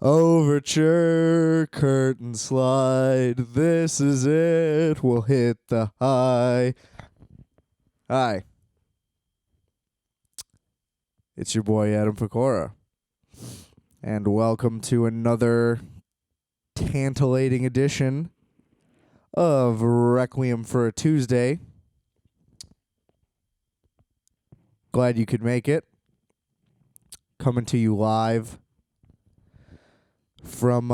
Overture, curtain slide. This is it. We'll hit the high. Hi. It's your boy Adam Pecora. And welcome to another tantalating edition of Requiem for a Tuesday. Glad you could make it. Coming to you live from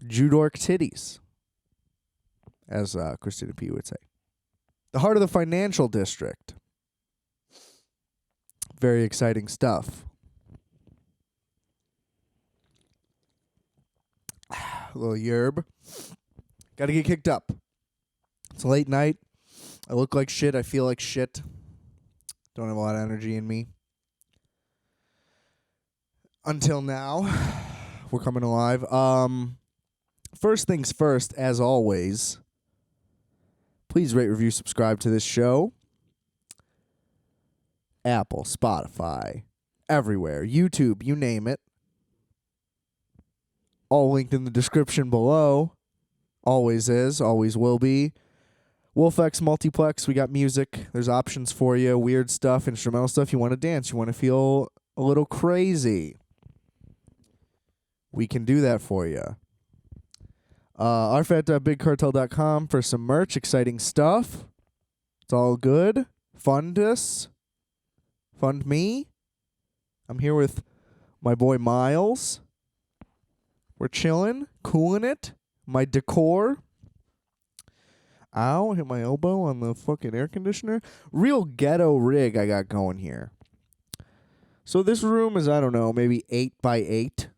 Judork Titties, as Christina P. would say. The heart of the financial district. Very exciting stuff. A little yerb. Got to get kicked up. It's a late night. I look like shit. I feel like shit. Don't have a lot of energy in me. Until now. We're coming alive. First things first, as always, please rate, review, subscribe to this show. Apple, Spotify, everywhere. YouTube, you name it. All linked in the description below. Always is, always will be. WolfX Multiplex, we got music. There's options for you. Weird stuff, instrumental stuff. You want to dance. You want to feel a little crazy. We can do that for you. RFAT.bigcartel.com for some merch. Exciting stuff. It's all good. Fund us. Fund me. I'm here with my boy Miles. We're chilling. Cooling it. My decor. Ow, hit my elbow on the fucking air conditioner. Real ghetto rig I got going here. So this room is, I don't know, maybe 8 by 8.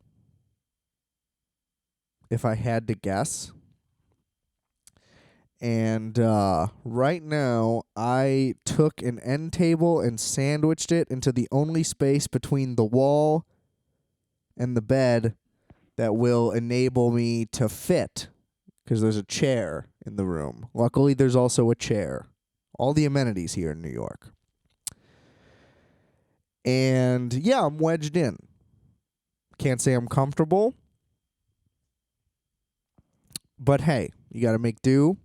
If I had to guess. And right now, I took an end table and sandwiched it into the only space between the wall and the bed that will enable me to fit, because there's a chair in the room. Luckily, there's also a chair. All the amenities here in New York. And yeah, I'm wedged in. Can't say I'm comfortable. But hey, you got to make do.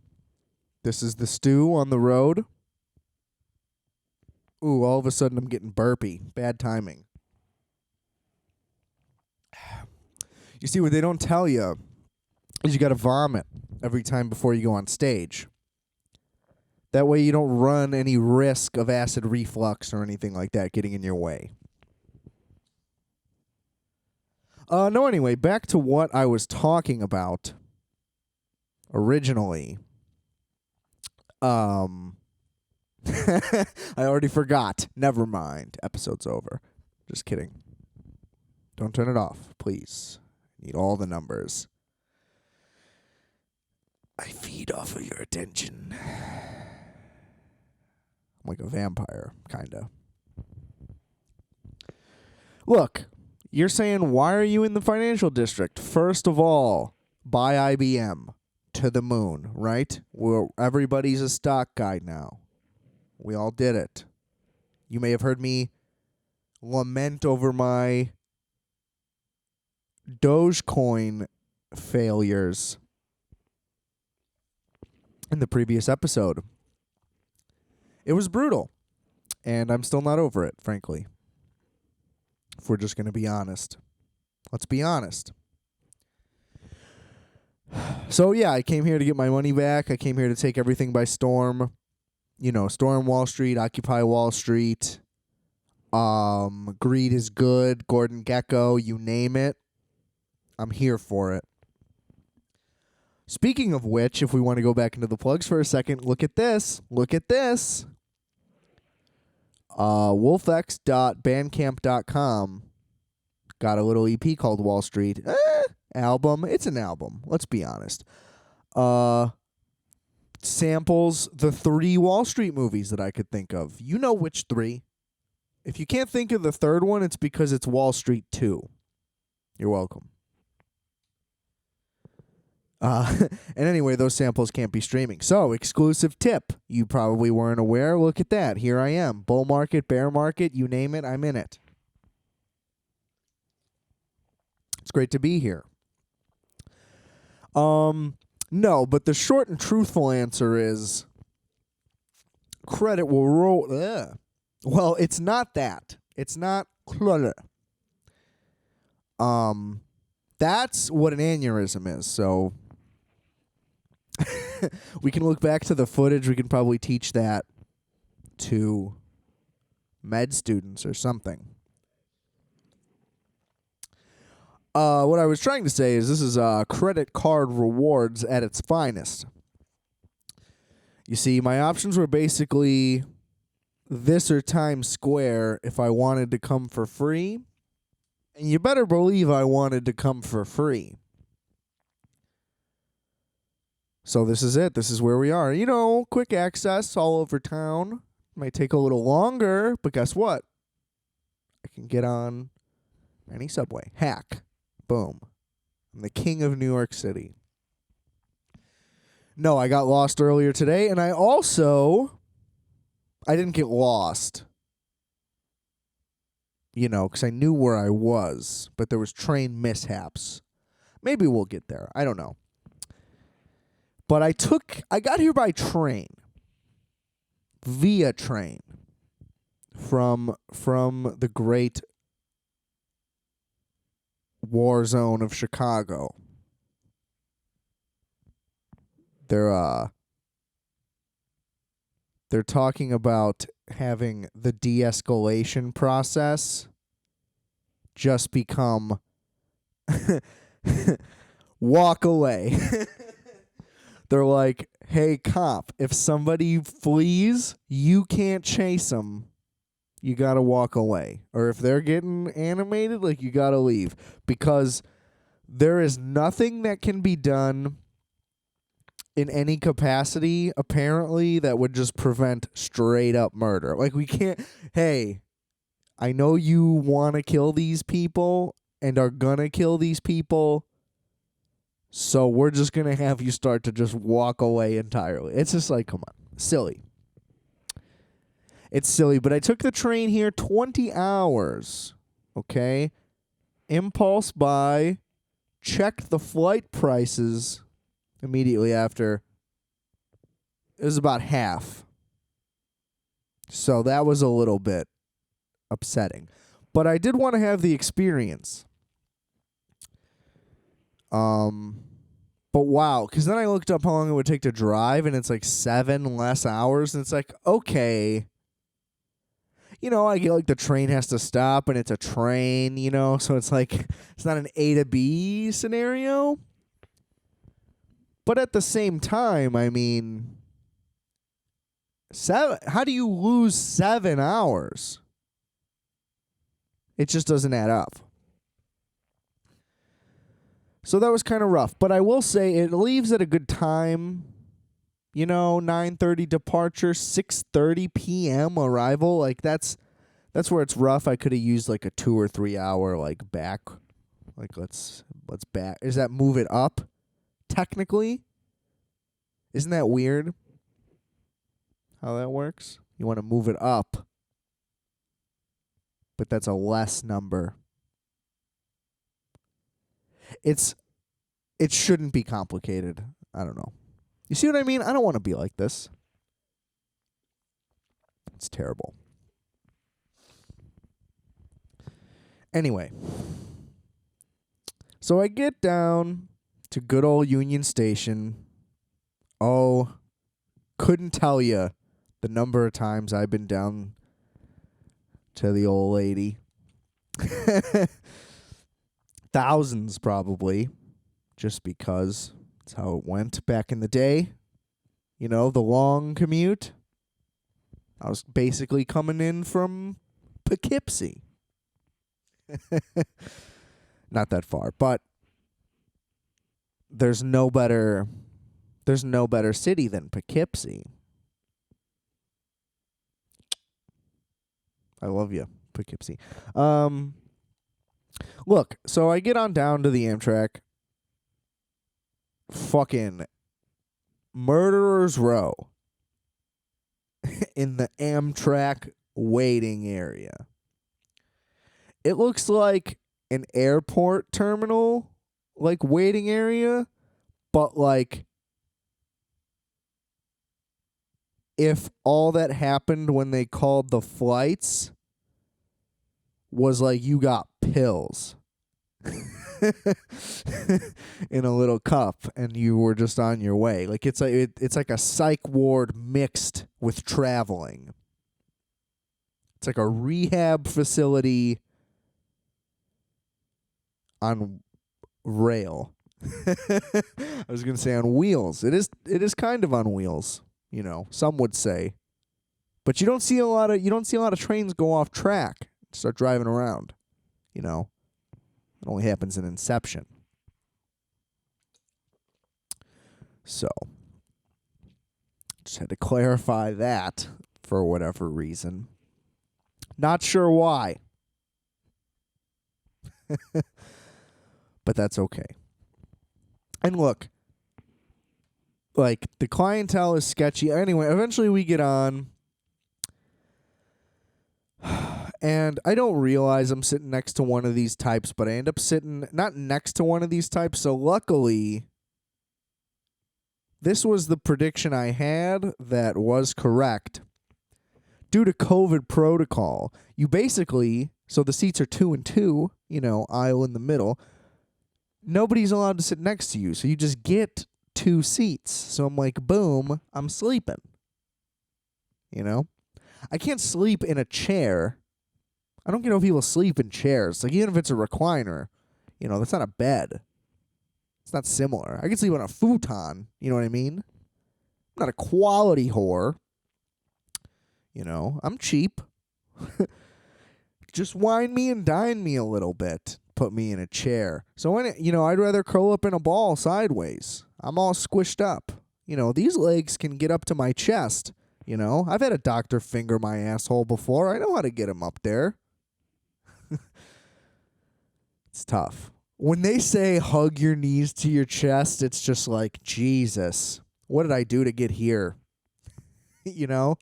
This is the stew on the road. Ooh, all of a sudden I'm getting burpy. Bad timing. You see, what they don't tell you is you got to vomit every time before you go on stage. That way you don't run any risk of acid reflux or anything like that getting in your way. Anyway, back to what I was talking about. Originally, I already forgot. Never mind. Episode's over. Just kidding. Don't turn it off, please. Need all the numbers. I feed off of your attention. I'm like a vampire, kinda. Look, you're saying, why are you in the financial district? First of all, buy IBM. To the moon, right? Everybody's a stock guy now. We all did it. You may have heard me lament over my Dogecoin failures in the previous episode. It was brutal, and I'm still not over it, frankly. If we're just going to be honest. Let's be honest. So, yeah, I came here to get my money back. I came here to take everything by storm. You know, storm Wall Street, occupy Wall Street. Greed is good, Gordon Gekko, you name it. I'm here for it. Speaking of which, if we want to go back into the plugs for a second, look at this. Look at this. Wolfx.bandcamp.com got a little EP called Wall Street. Album. It's an album. Let's be honest. Samples the 3 Wall Street movies that I could think of. You know which 3. If you can't think of the third one, it's because it's Wall Street 2. You're welcome. And anyway, those samples can't be streaming. So, exclusive tip. You probably weren't aware. Look at that. Here I am. Bull market, bear market, you name it, I'm in it. It's great to be here. No, but the short and truthful answer is credit will roll. Well, it's not that. It's not credit. That's what an aneurysm is. So we can look back to the footage. We can probably teach that to med students or something. What I was trying to say is this is credit card rewards at its finest. You see, my options were basically this or Times Square if I wanted to come for free. And you better believe I wanted to come for free. So this is it. This is where we are. You know, quick access all over town. Might take a little longer, but guess what? I can get on any subway. Hack. Boom. I'm the king of New York City. No, I got lost earlier today, and I didn't get lost. You know, because I knew where I was, but there was train mishaps. Maybe we'll get there. I don't know. But I got here by train. Via train. From the great war zone of Chicago. They're talking about having the de-escalation process just become walk away. They're like, hey, cop, if somebody flees, you can't chase them. You got to walk away. Or if they're getting animated, like, you got to leave. Because there is nothing that can be done in any capacity, apparently, that would just prevent straight up murder. Like, we can't, hey, I know you want to kill these people and are gonna kill these people, so we're just gonna have you start to just walk away entirely. It's just like, come on, silly. It's silly, but I took the train here 20 hours, okay? Impulse buy, checked the flight prices immediately after. It was about half. So that was a little bit upsetting. But I did want to have the experience. But wow, because then I looked up how long it would take to drive, and it's like 7 less hours, and it's like, okay. You know, I get like the train has to stop, and it's a train, you know, so it's like, it's not an A to B scenario. But at the same time, I mean, how do you lose 7 hours? It just doesn't add up. So that was kind of rough. But I will say it leaves at a good time. You know, 9:30 departure, 6:30 p.m. arrival. Like, that's where it's rough. I could have used like a 2 or 3 hour like back. Like, let's back. Is that move it up? Technically? Isn't that weird? How that works? You want to move it up. But that's a less number. It shouldn't be complicated. I don't know. You see what I mean? I don't want to be like this. It's terrible. Anyway. So I get down to good old Union Station. Oh, couldn't tell you the number of times I've been down to the old lady. Thousands, probably. Just because it's how it went back in the day. You know, the long commute. I was basically coming in from Poughkeepsie. Not that far, but there's no better city than Poughkeepsie. I love you, Poughkeepsie. Look, so I get on down to the Amtrak. Fucking Murderer's Row. In the Amtrak waiting area. It looks like an airport terminal, like, waiting area, but, like, if all that happened when they called the flights was, like, you got pills in a little cup and you were just on your way. Like, it's like a psych ward mixed with traveling. It's like a rehab facility on rail. I was going to say on wheels. It is kind of on wheels, you know. Some would say. But you don't see a lot of trains go off track, start driving around, you know. It only happens in Inception. So, just had to clarify that for whatever reason. Not sure why. But that's okay. And look, like, the clientele is sketchy. Anyway, eventually we get on. And I don't realize I'm sitting next to one of these types, but I end up sitting not next to one of these types. So luckily, this was the prediction I had that was correct. Due to COVID protocol, you basically, so the seats are 2 and 2, you know, aisle in the middle. Nobody's allowed to sit next to you, so you just get 2 seats. So I'm like, boom, I'm sleeping. You know? I can't sleep in a chair. I don't get how people sleep in chairs. Like, even if it's a recliner, you know, that's not a bed. It's not similar. I can sleep on a futon, you know what I mean? I'm not a quality whore. You know, I'm cheap. Just wine me and dine me a little bit. Put me in a chair. So, I'd rather curl up in a ball sideways. I'm all squished up. You know, these legs can get up to my chest. You know, I've had a doctor finger my asshole before. I know how to get him up there. It's tough. When they say hug your knees to your chest, it's just like, Jesus, what did I do to get here? You know?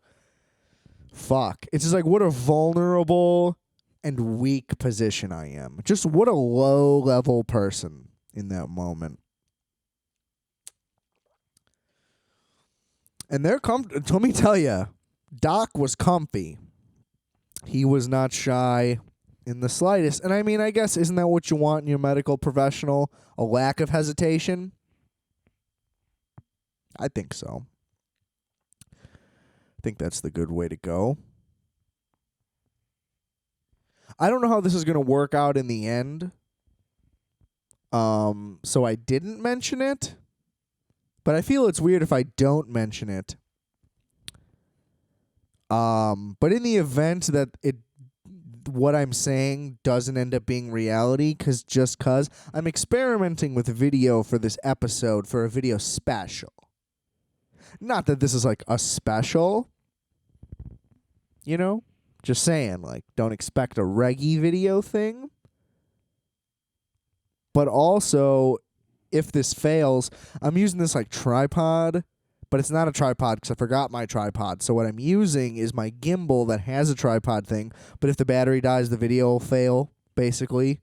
Fuck. It's just like, what a vulnerable and weak position I am. Just what a low-level person in that moment. And they're let me tell you, Doc was comfy. He was not shy in the slightest. And I mean, I guess, isn't that what you want in your medical professional? A lack of hesitation? I think so. I think that's the good way to go. I don't know how this is going to work out in the end. So I didn't mention it. But I feel it's weird if I don't mention it. But in the event that what I'm saying doesn't end up being reality, just cause I'm experimenting with video for this episode for a video special. Not that this is like a special, you know? Just saying, like, don't expect a reggae video thing. But also, if this fails, I'm using this like tripod, but it's not a tripod because I forgot my tripod. So what I'm using is my gimbal that has a tripod thing, but if the battery dies, the video will fail, basically.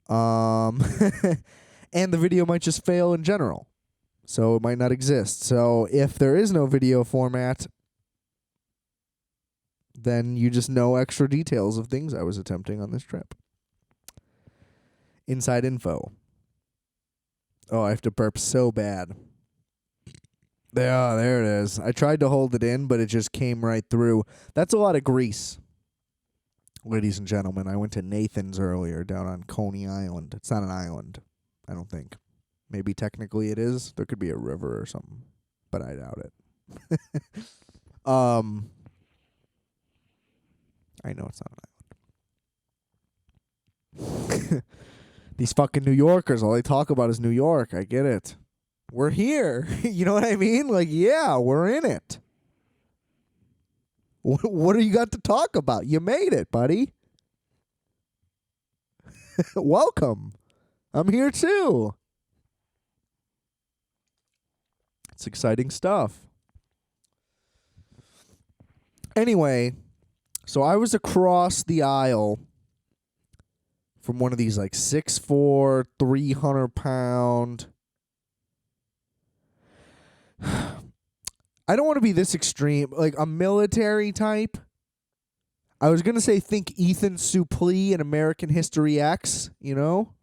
And the video might just fail in general. So it might not exist. So if there is no video format, then you just know extra details of things I was attempting on this trip. Inside info. Oh, I have to burp so bad. There it is. I tried to hold it in, but it just came right through. That's a lot of grease. Ladies and gentlemen, I went to Nathan's earlier down on Coney Island. It's not an island, I don't think. Maybe technically it is. There could be a river or something, but I doubt it. I know it's not an island. These fucking New Yorkers, all they talk about is New York. I get it. We're here. You know what I mean? Like, yeah, we're in it. What do you got to talk about? You made it, buddy. Welcome. I'm here too. It's exciting stuff. Anyway, so I was across the aisle from one of these like 6'4", 300-pound. I don't want to be this extreme, like a military type. I was gonna say think Ethan Suplee in American History X. You know,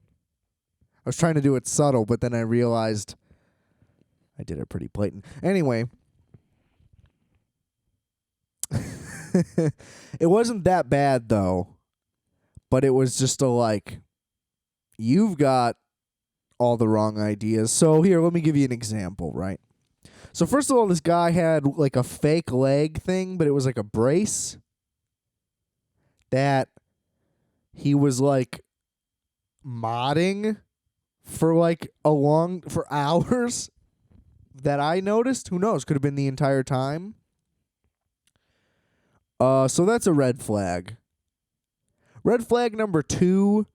I was trying to do it subtle, but then I realized I did it pretty blatant. Anyway. It wasn't that bad, though. But it was just you've got all the wrong ideas. So here, let me give you an example, right? So first of all, this guy had like a fake leg thing, but it was like a brace that he was like modding for for hours that I noticed. Who knows? Could have been the entire time. So that's a red flag. Red flag number 2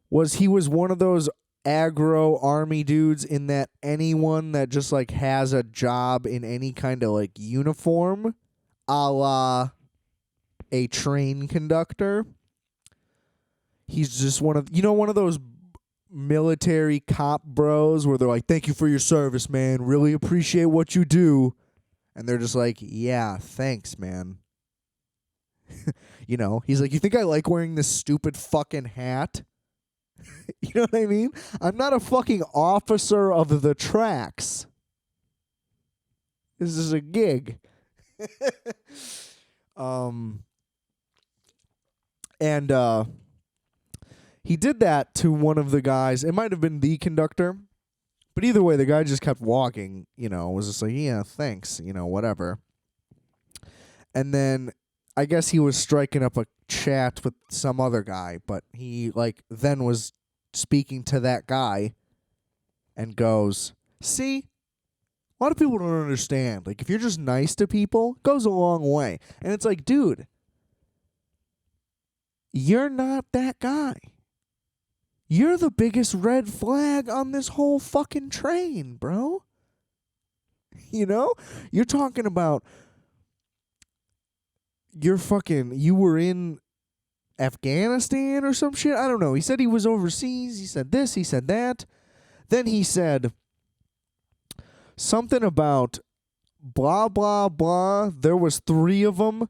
was he was one of those aggro army dudes in that anyone that just has a job in any kind of uniform, a la a train conductor. He's just one of those military cop bros where they're like, "Thank you for your service, man. Really appreciate what you do." And they're just like, "Yeah, thanks, man." He's like, "You think I like wearing this stupid fucking hat?" You know what I mean? I'm not a fucking officer of the tracks. This is a gig. And he did that to one of the guys. It might have been the conductor. But either way, the guy just kept walking, was just like, "Yeah, thanks, whatever." And then I guess he was striking up a chat with some other guy, but he then was speaking to that guy and goes, "See, a lot of people don't understand. If you're just nice to people, it goes a long way." And it's like, dude, you're not that guy. You're the biggest red flag on this whole fucking train, bro. You're talking about you were in Afghanistan or some shit. I don't know. He said he was overseas. He said this. He said that. Then he said something about blah, blah, blah. There was 3 of them.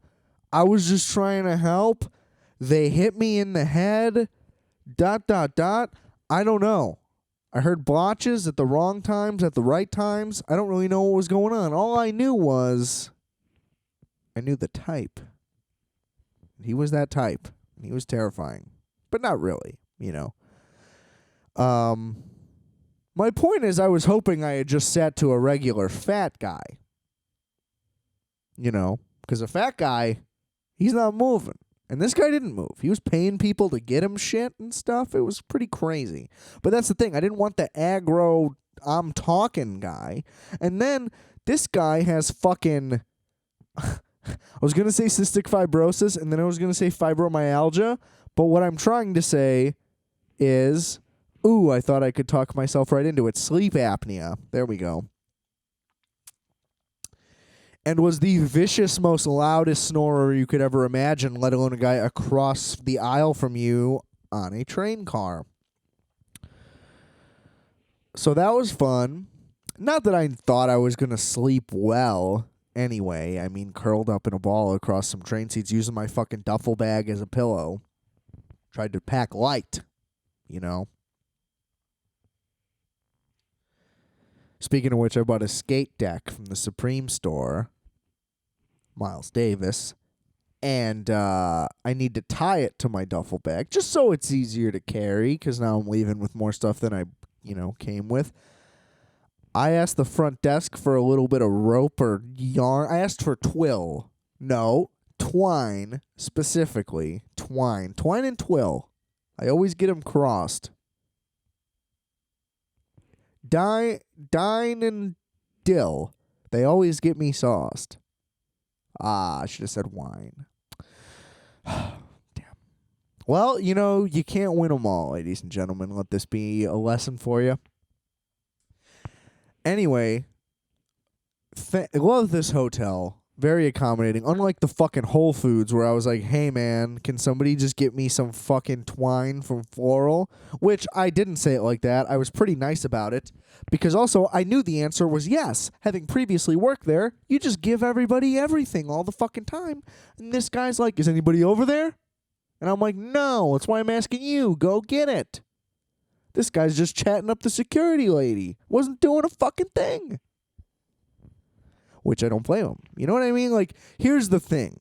I was just trying to help. They hit me in the head. ... I don't know. I heard blotches at the wrong times, at the right times. I don't really know what was going on. All I knew was I knew the type. He was that type. He was terrifying. But not really, My point is I was hoping I had just sat to a regular fat guy. Because a fat guy, he's not moving. And this guy didn't move. He was paying people to get him shit and stuff. It was pretty crazy. But that's the thing. I didn't want the aggro, I'm talking guy. And then this guy has fucking... I was going to say cystic fibrosis, and then I was going to say fibromyalgia. But what I'm trying to say is... Ooh, I thought I could talk myself right into it. Sleep apnea. There we go. And was the vicious, most loudest snorer you could ever imagine, let alone a guy across the aisle from you on a train car. So that was fun. Not that I thought I was going to sleep well anyway. I mean, curled up in a ball across some train seats, using my fucking duffel bag as a pillow. Tried to pack light, Speaking of which, I bought a skate deck from the Supreme store. Miles Davis, and I need to tie it to my duffel bag just so it's easier to carry, because now I'm leaving with more stuff than I, came with. I asked the front desk for a little bit of rope or yarn. I asked for twill. No, twine, specifically. Twine and twill. I always get them crossed. Dine and dill. They always get me sauced. I should have said wine. Damn. Well, you can't win them all, ladies and gentlemen. Let this be a lesson for you. Anyway, love this hotel. Very accommodating. Unlike the fucking Whole Foods where I was like, hey man, can somebody just get me some fucking twine from Floral? Which I didn't say it like that. I was pretty nice about it. Because also I knew the answer was yes. Having previously worked there, you just give everybody everything all the fucking time. And this guy's like, is anybody over there? And I'm like, no, that's why I'm asking you. Go get it. This guy's just chatting up the security lady. Wasn't doing a fucking thing. Which I don't blame him. You know what I mean? Like, here's the thing.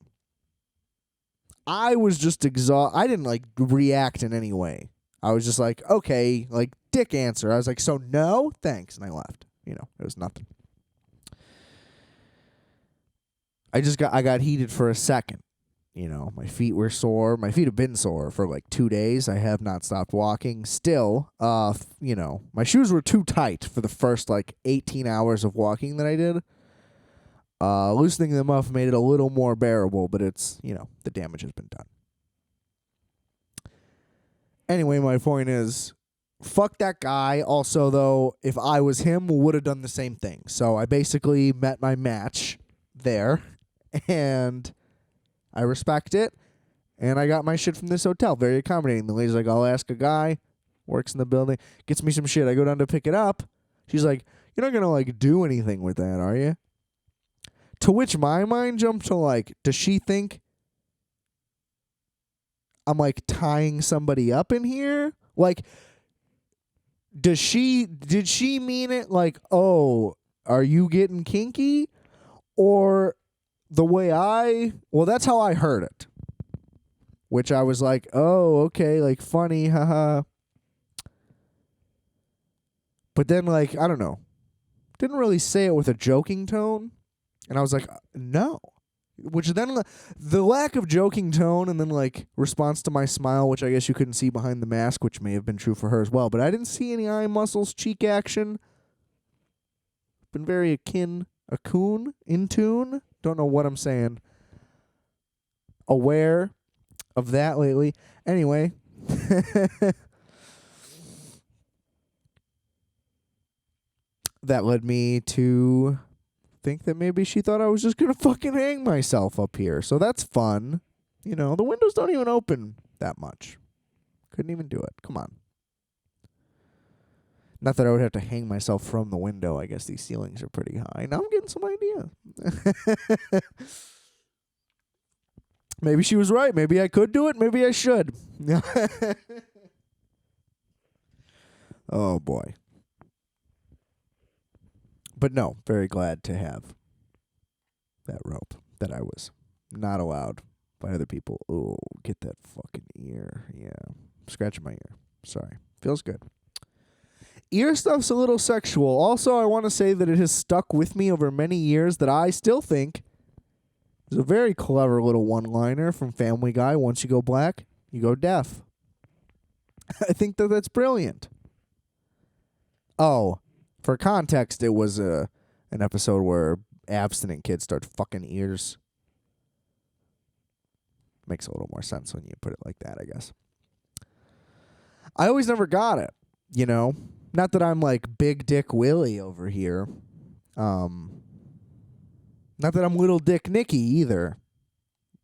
I was just exhausted. I didn't, like, react in any way. I was just like, okay, like, dick answer. I was like, so no? Thanks. And I left. You know, it was nothing. I got heated for a second. You know, my feet were sore. My feet have been sore for, like, 2 days. I have not stopped walking. Still, you know, my shoes were too tight for the first, like, 18 hours of walking that I did. Loosening them up made it a little more bearable, but it's, you know, the damage has been done. Anyway, my point is, fuck that guy. Also, though, if I was him, would have done the same thing. So I basically met my match there, and I respect it, and I got my shit from this hotel. Very accommodating. The lady's like, I'll ask a guy, works in the building, gets me some shit. I go down to pick it up. She's like, you're not going to, like, do anything with that, are you? To which my mind jumped to, like, does she think I'm, like, tying somebody up in here? Like, did she mean it like, oh, are you getting kinky? Or the way well, that's how I heard it. Which I was like, oh, okay, like, funny, haha. But then, like, I don't know. Didn't really say it with a joking tone. And I was like, no. Which then, the lack of joking tone and then, like, response to my smile, which I guess you couldn't see behind the mask, which may have been true for her as well. But I didn't see any eye muscles, cheek action. Been very in tune. Don't know what I'm saying. Aware of that lately. Anyway. That led me to think that maybe she thought I was just going to fucking hang myself up here. So that's fun. You know, the windows don't even open that much. Couldn't even do it. Come on. Not that I would have to hang myself from the window. I guess these ceilings are pretty high. Now I'm getting some idea. Maybe she was right. Maybe I could do it. Maybe I should. Oh, boy. But no, very glad to have that rope that I was not allowed by other people. Oh, get that fucking ear. Yeah. Scratching my ear. Sorry. Feels good. Ear stuff's a little sexual. Also, I want to say that it has stuck with me over many years that I still think is a very clever little one-liner from Family Guy. Once you go black, you go deaf. I think that that's brilliant. Oh, for context, it was an episode where abstinent kids start fucking ears. Makes a little more sense when you put it like that, I guess. I always never got it, you know? Not that I'm like Big Dick Willie over here. Not that I'm Little Dick Nicky either,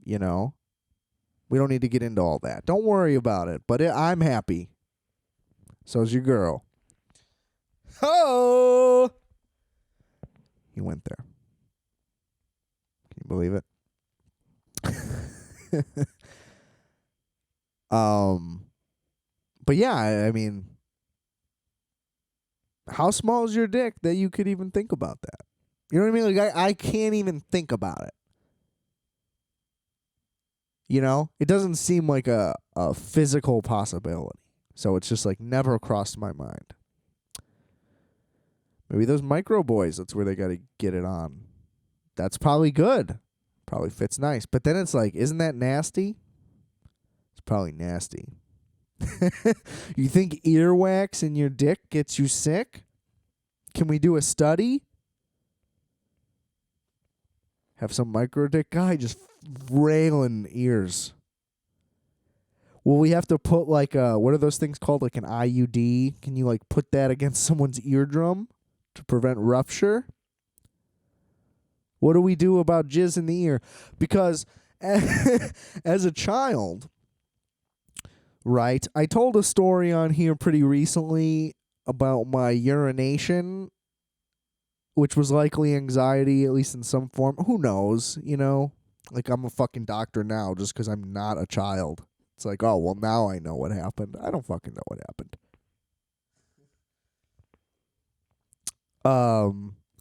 you know? We don't need to get into all that. Don't worry about it, but I'm happy. So's your girl. Oh! He went there. Can you believe it? But yeah, I mean, how small is your dick that you could even think about that? You know what I mean? Like, I can't even think about it. You know? It doesn't seem like a physical possibility. So it's just like never crossed my mind. Maybe those micro boys, that's where they got to get it on. That's probably good. Probably fits nice. But then it's like, isn't that nasty? It's probably nasty. You think earwax in your dick gets you sick? Can we do a study? Have some micro dick guy just railing ears. Will we have to put like what are those things called? Like an IUD? Can you like put that against someone's eardrum to prevent rupture? What do we do about jizz in the ear? Because as a child, right, I told a story on here pretty recently about my urination, which was likely anxiety, at least in some form. Who knows, you know? Like, I'm a fucking doctor now just because I'm not a child. It's like, oh, well, now I know what happened. I don't fucking know what happened.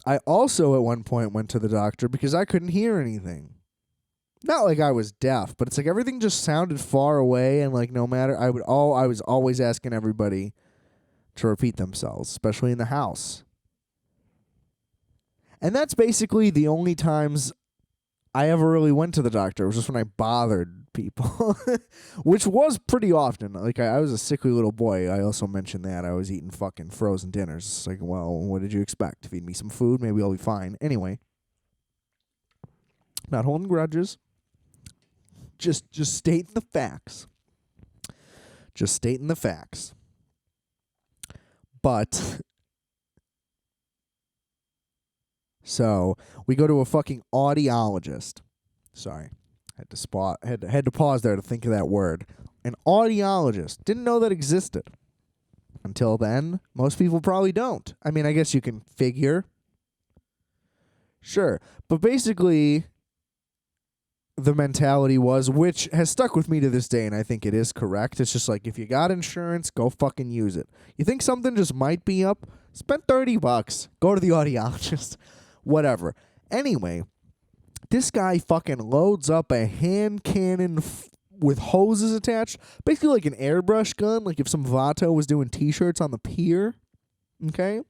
I also at one point went to the doctor because I couldn't hear anything. Not like I was deaf, but it's like everything just sounded far away, and like no matter I was always asking everybody to repeat themselves, especially in the house. And that's basically the only times I ever really went to the doctor. It was just when I bothered people, which was pretty often. Like, I was a sickly little boy. I also mentioned that. I was eating fucking frozen dinners. It's like, well, what did you expect? Feed me some food, maybe I'll be fine. Anyway, not holding grudges. Just stating the facts. Just stating the facts. But so we go to a fucking audiologist. Sorry, had to pause there to think of that word. An audiologist. Didn't know that existed. Until then, most people probably don't. I mean, I guess you can figure. Sure, but basically, the mentality was, which has stuck with me to this day, and I think it is correct. It's just like, if you got insurance, go fucking use it. You think something just might be up? Spend $30. Go to the audiologist. Whatever. Anyway, this guy fucking loads up a hand cannon with hoses attached. Basically like an airbrush gun, like if some Vato was doing t-shirts on the pier. Okay?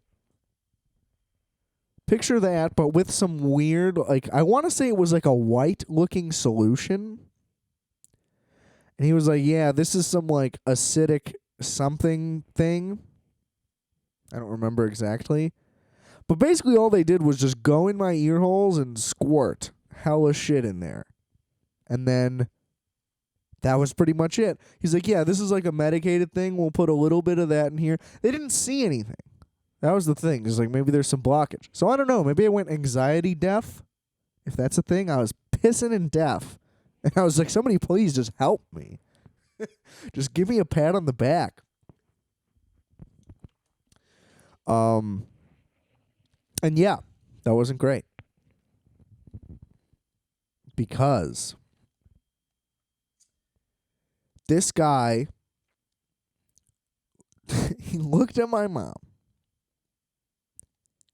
Picture that, but with some weird, like, I want to say it was like a white-looking solution. And he was like, yeah, this is some, like, acidic something thing. I don't remember exactly. But basically all they did was just go in my ear holes and squirt hella shit in there. And then that was pretty much it. He's like, yeah, this is like a medicated thing. We'll put a little bit of that in here. They didn't see anything. That was the thing. It's like, maybe there's some blockage. So I don't know. Maybe I went anxiety deaf. If that's a thing, I was pissing and deaf. And I was like, somebody please just help me. Just give me a pat on the back. And yeah, that wasn't great. Because this guy, he looked at my mom.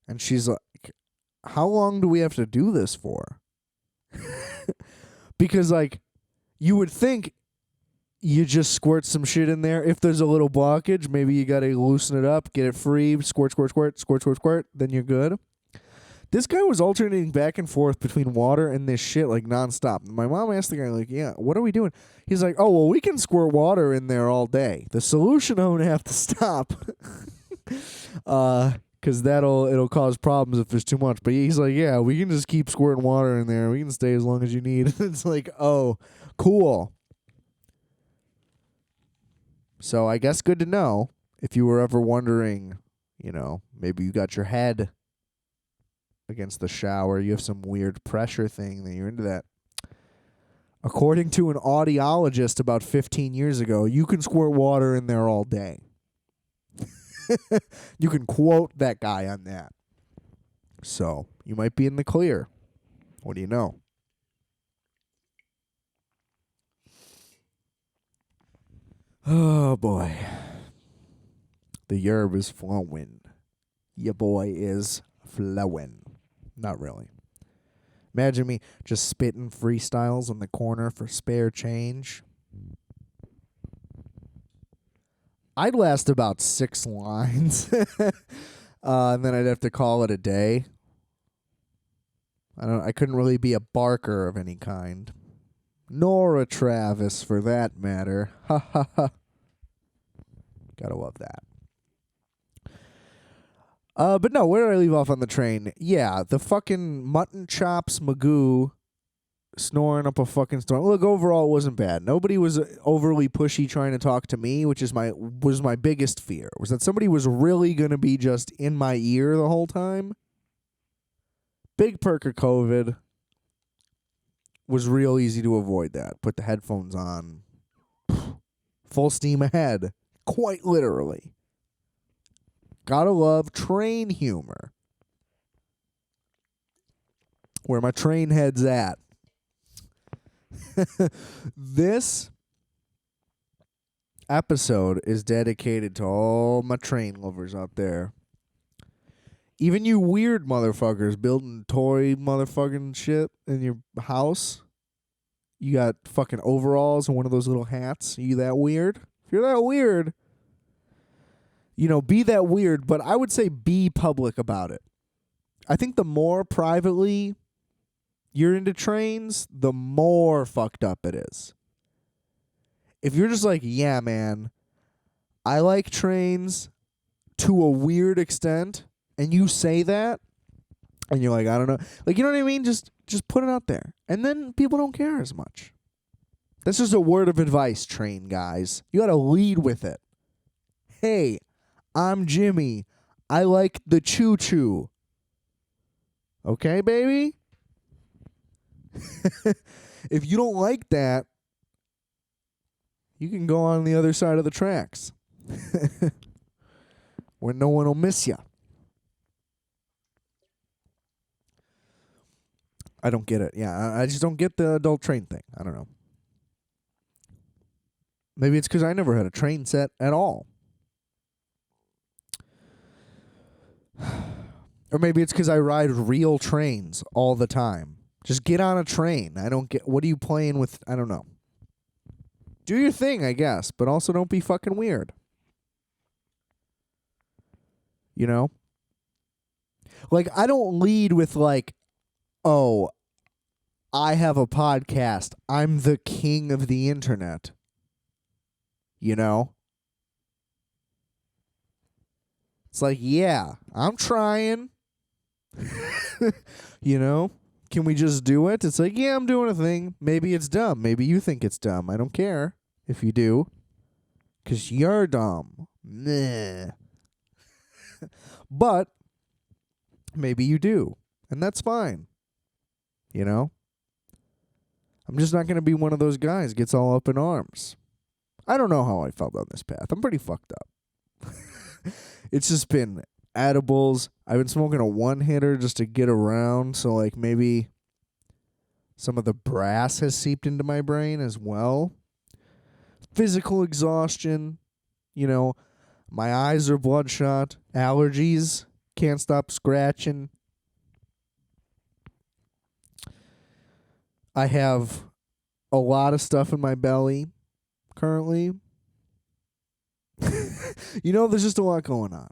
And she's like, how long do we have to do this for? Because, like, you would think you just squirt some shit in there. If there's a little blockage, maybe you got to loosen it up, get it free, squirt, then you're good. This guy was alternating back and forth between water and this shit, like, nonstop. My mom asked the guy, like, yeah, what are we doing? He's like, oh, well, we can squirt water in there all day. The solution, I'm going to have to stop. Because it'll cause problems if there's too much. But he's like, yeah, we can just keep squirting water in there. We can stay as long as you need. It's like, oh, cool. So I guess good to know if you were ever wondering, you know, maybe you got your head against the shower. You have some weird pressure thing that you're into that. According to an audiologist about 15 years ago, you can squirt water in there all day. You can quote that guy on that. So, you might be in the clear. What do you know? Oh, boy. The yerb is flowing. Your boy is flowing. Not really. Imagine me just spitting freestyles on the corner for spare change. I'd last about 6 lines, and then I'd have to call it a day. I couldn't really be a barker of any kind, nor a Travis for that matter. Ha ha ha. Gotta love that. But no, where did I leave off on the train? Yeah, the fucking mutton chops Magoo snoring up a fucking storm. Look, overall, it wasn't bad. Nobody was overly pushy trying to talk to me, which was my biggest fear, was that somebody was really going to be just in my ear the whole time. Big perk of COVID was real easy to avoid that. Put the headphones on. Full steam ahead. Quite literally. Gotta love train humor. Where my train head's at. This episode is dedicated to all my train lovers out there. Even you weird motherfuckers building toy motherfucking shit in your house. You got fucking overalls and one of those little hats. Are you that weird? If you're that weird, be that weird, but I would say be public about it. I think the more privately you're into trains, the more fucked up it is. If you're just like, yeah, man, I like trains to a weird extent, and you say that, and you're like, I don't know. Like, you know what I mean? Just put it out there. And then people don't care as much. That's just a word of advice, train guys. You got to lead with it. Hey, I'm Jimmy. I like the choo-choo. Okay, baby? If you don't like that, you can go on the other side of the tracks. Where no one will miss you. I don't get it. Yeah, I just don't get the adult train thing. I don't know. Maybe it's because I never had a train set at all. Or maybe it's because I ride real trains all the time. Just get on a train. I don't get... What are you playing with? I don't know. Do your thing, I guess. But also don't be fucking weird. You know? Like, I don't lead with like, oh, I have a podcast. I'm the king of the internet. You know? It's like, yeah, I'm trying. You know? Can we just do it? It's like, yeah, I'm doing a thing. Maybe it's dumb. Maybe you think it's dumb. I don't care if you do. 'Cause you're dumb. Meh. But maybe you do. And that's fine. You know? I'm just not going to be one of those guys gets all up in arms. I don't know how I felt on this path. I'm pretty fucked up. It's just been edibles. I've been smoking a one-hitter just to get around. So, like, maybe some of the brass has seeped into my brain as well. Physical exhaustion. You know, my eyes are bloodshot. Allergies. Can't stop scratching. I have a lot of stuff in my belly currently. You know, there's just a lot going on.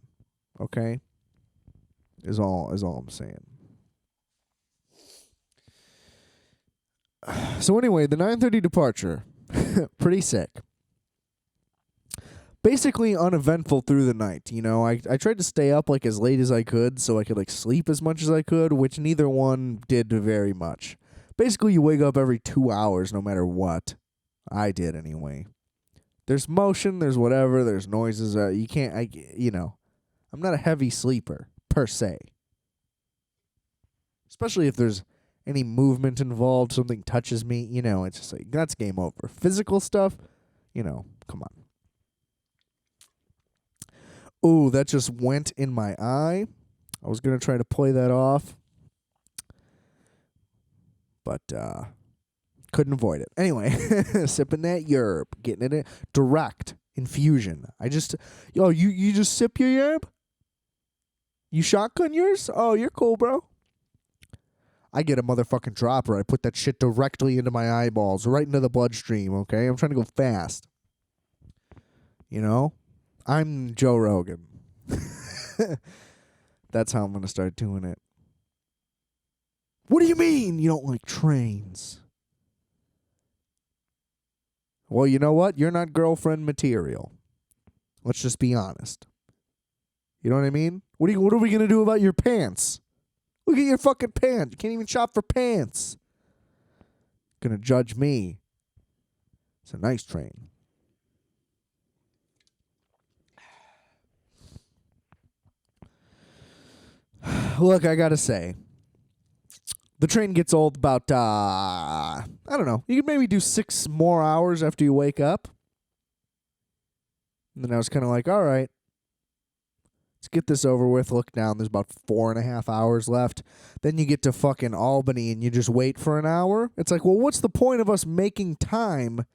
Okay? Is all I'm saying. So anyway, the 9:30 departure. Pretty sick. Basically uneventful through the night, you know. I tried to stay up like as late as I could so I could like sleep as much as I could, which neither one did very much. Basically, you wake up every 2 hours no matter what. I did anyway. There's motion, there's whatever, there's noises. You can't, I'm not a heavy sleeper, per se. Especially if there's any movement involved, something touches me, it's just like, that's game over. Physical stuff, come on. Ooh, that just went in my eye. I was going to try to play that off. But, couldn't avoid it. Anyway, sipping that yerb, getting it in direct infusion. You just sip your yerb? You shotgun yours? Oh, you're cool, bro. I get a motherfucking dropper. I put that shit directly into my eyeballs, right into the bloodstream, okay? I'm trying to go fast. You know? I'm Joe Rogan. That's how I'm going to start doing it. What do you mean you don't like trains? Well, you know what? You're not girlfriend material. Let's just be honest. You know what I mean? What are we going to do about your pants? Look at your fucking pants. You can't even shop for pants. Gonna judge me. It's a nice train. Look, I gotta say, The train gets old about, I don't know. You could maybe do 6 more hours after you wake up. And then I was kind of like, all right, let's get this over with. Look down. There's about 4.5 hours left. Then you get to fucking Albany and you just wait for an hour. It's like, well, what's the point of us making time?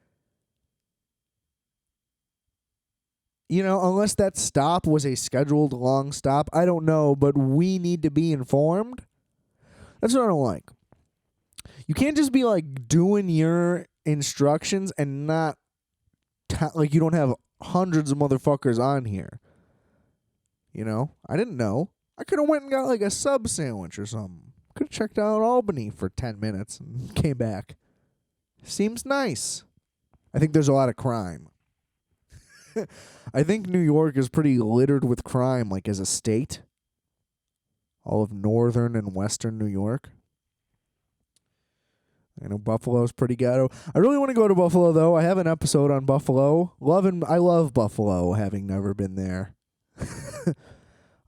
You know, unless that stop was a scheduled long stop. I don't know, but we need to be informed. That's what I don't like. You can't just be like doing your instructions and not, like you don't have hundreds of motherfuckers on here. You know, I didn't know. I could have went and got like a sub sandwich or something. Could have checked out Albany for 10 minutes and came back. Seems nice. I think there's a lot of crime. I think New York is pretty littered with crime, like as a state. All of northern and western New York. I know Buffalo's pretty ghetto. I really want to go to Buffalo, though. I have an episode on Buffalo. I love Buffalo, having never been there.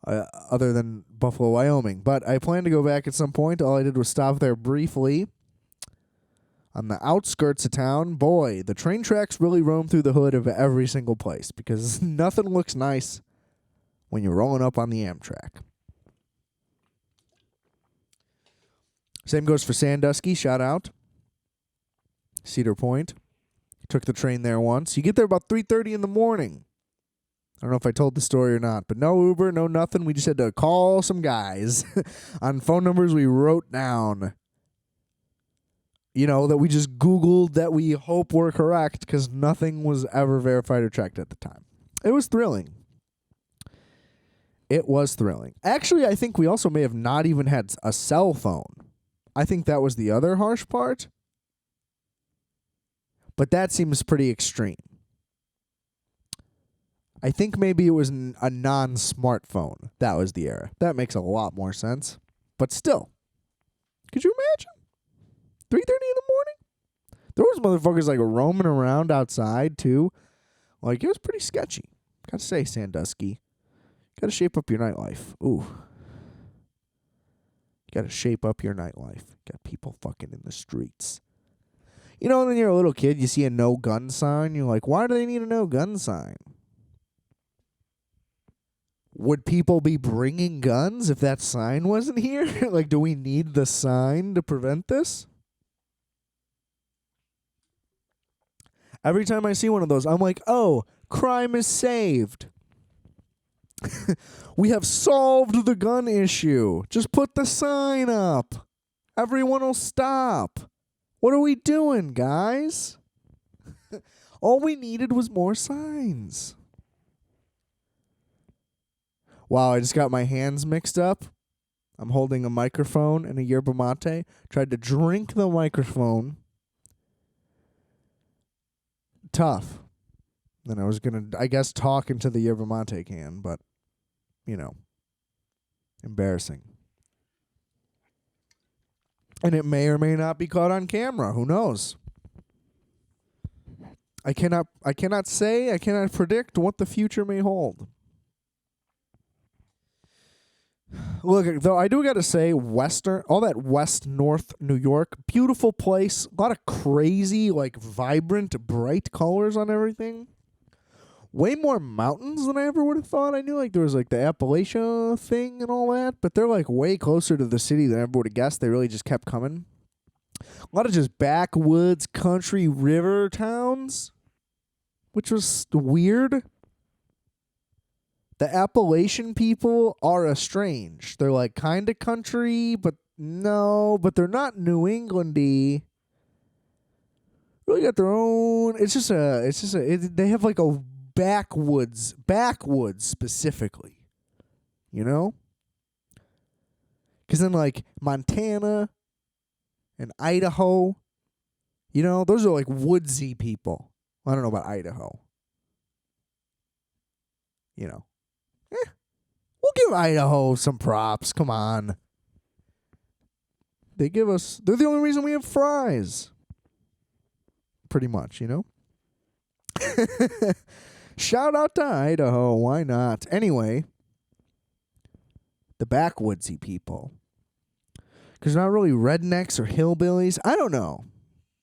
Other than Buffalo, Wyoming. But I plan to go back at some point. All I did was stop there briefly. On the outskirts of town, boy, the train tracks really roam through the hood of every single place because nothing looks nice when you're rolling up on the Amtrak. Same goes for Sandusky. Shout out. Cedar Point. Took the train there once. You get there about 3:30 in the morning. I don't know if I told the story or not, but no Uber, no nothing. We just had to call some guys on phone numbers we wrote down. You know, that we just Googled that we hope were correct because nothing was ever verified or checked at the time. It was thrilling. It was thrilling. Actually, I think we also may have not even had a cell phone. I think that was the other harsh part. But that seems pretty extreme. I think maybe it was a non-smartphone. That was the era. That makes a lot more sense. But still, could you imagine? 3:30 in the morning? There was motherfuckers like roaming around outside too. Like, it was pretty sketchy. Gotta say, Sandusky. Gotta shape up your nightlife. Ooh. Gotta shape up your nightlife. Got people fucking in the streets. You know, when you're a little kid, you see a no gun sign. You're like, why do they need a no gun sign? Would people be bringing guns if that sign wasn't here? Like, do we need the sign to prevent this? Every time I see one of those, I'm like, oh, crime is saved. We have solved the gun issue. Just put the sign up. Everyone will stop. What are we doing, guys? All we needed was more signs. Wow, I just got my hands mixed up. I'm holding a microphone and a yerba mate. Tried to drink the microphone. Tough. Then I was going to, I guess, talk into the yerba mate can, but, you know, embarrassing. And it may or may not be caught on camera. Who knows? I cannot predict what the future may hold. Look, though, I do got to say, all that West North New York, beautiful place. A lot of crazy, like, vibrant, bright colors on everything. Way more mountains than I ever would have thought. I knew, like, there was, like, the Appalachia thing and all that, but they're, like, way closer to the city than I ever would have guessed. They really just kept coming. A lot of just backwoods, country, river towns, which was weird. The Appalachian people are estranged. They're like kind of country, but they're not New Englandy. Really got their own. They have like a backwoods specifically, you know? Because then like Montana and Idaho, you know, those are like woodsy people. I don't know about Idaho. You know. We'll give Idaho some props. Come on. They're the only reason we have fries. Pretty much, you know? Shout out to Idaho. Why not? Anyway, the backwoodsy people. Because not really rednecks or hillbillies. I don't know.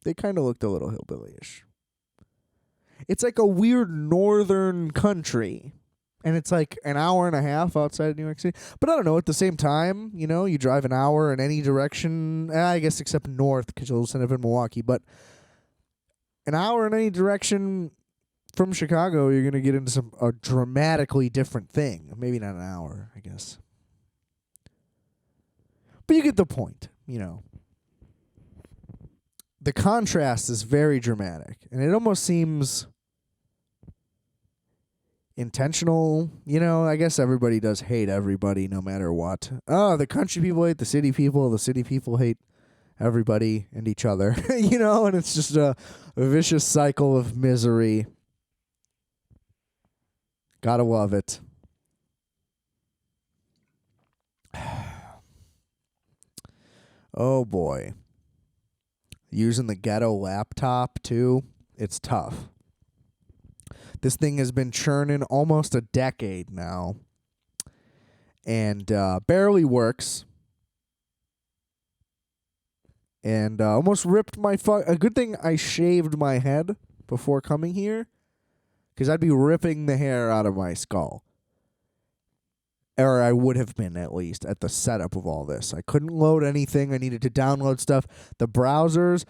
They kind of looked a little hillbilly-ish. It's like a weird northern country. And it's like an hour and a half outside of New York City. But I don't know, at the same time, you drive an hour in any direction. I guess except north, because you'll end up in Milwaukee. But an hour in any direction from Chicago, you're going to get into a dramatically different thing. Maybe not an hour, I guess. But you get the point, The contrast is very dramatic, and it almost seems intentional. I guess everybody does hate everybody no matter what. Oh, the country people hate the city people hate everybody and each other, and it's just a vicious cycle of misery. Gotta love it. Oh boy. Using the ghetto laptop too, it's tough. This thing has been churning almost a decade now. And barely works. And almost ripped my a good thing I shaved my head before coming here. Because I'd be ripping the hair out of my skull. Or I would have been, at least, at the setup of all this. I couldn't load anything. I needed to download stuff. The browsers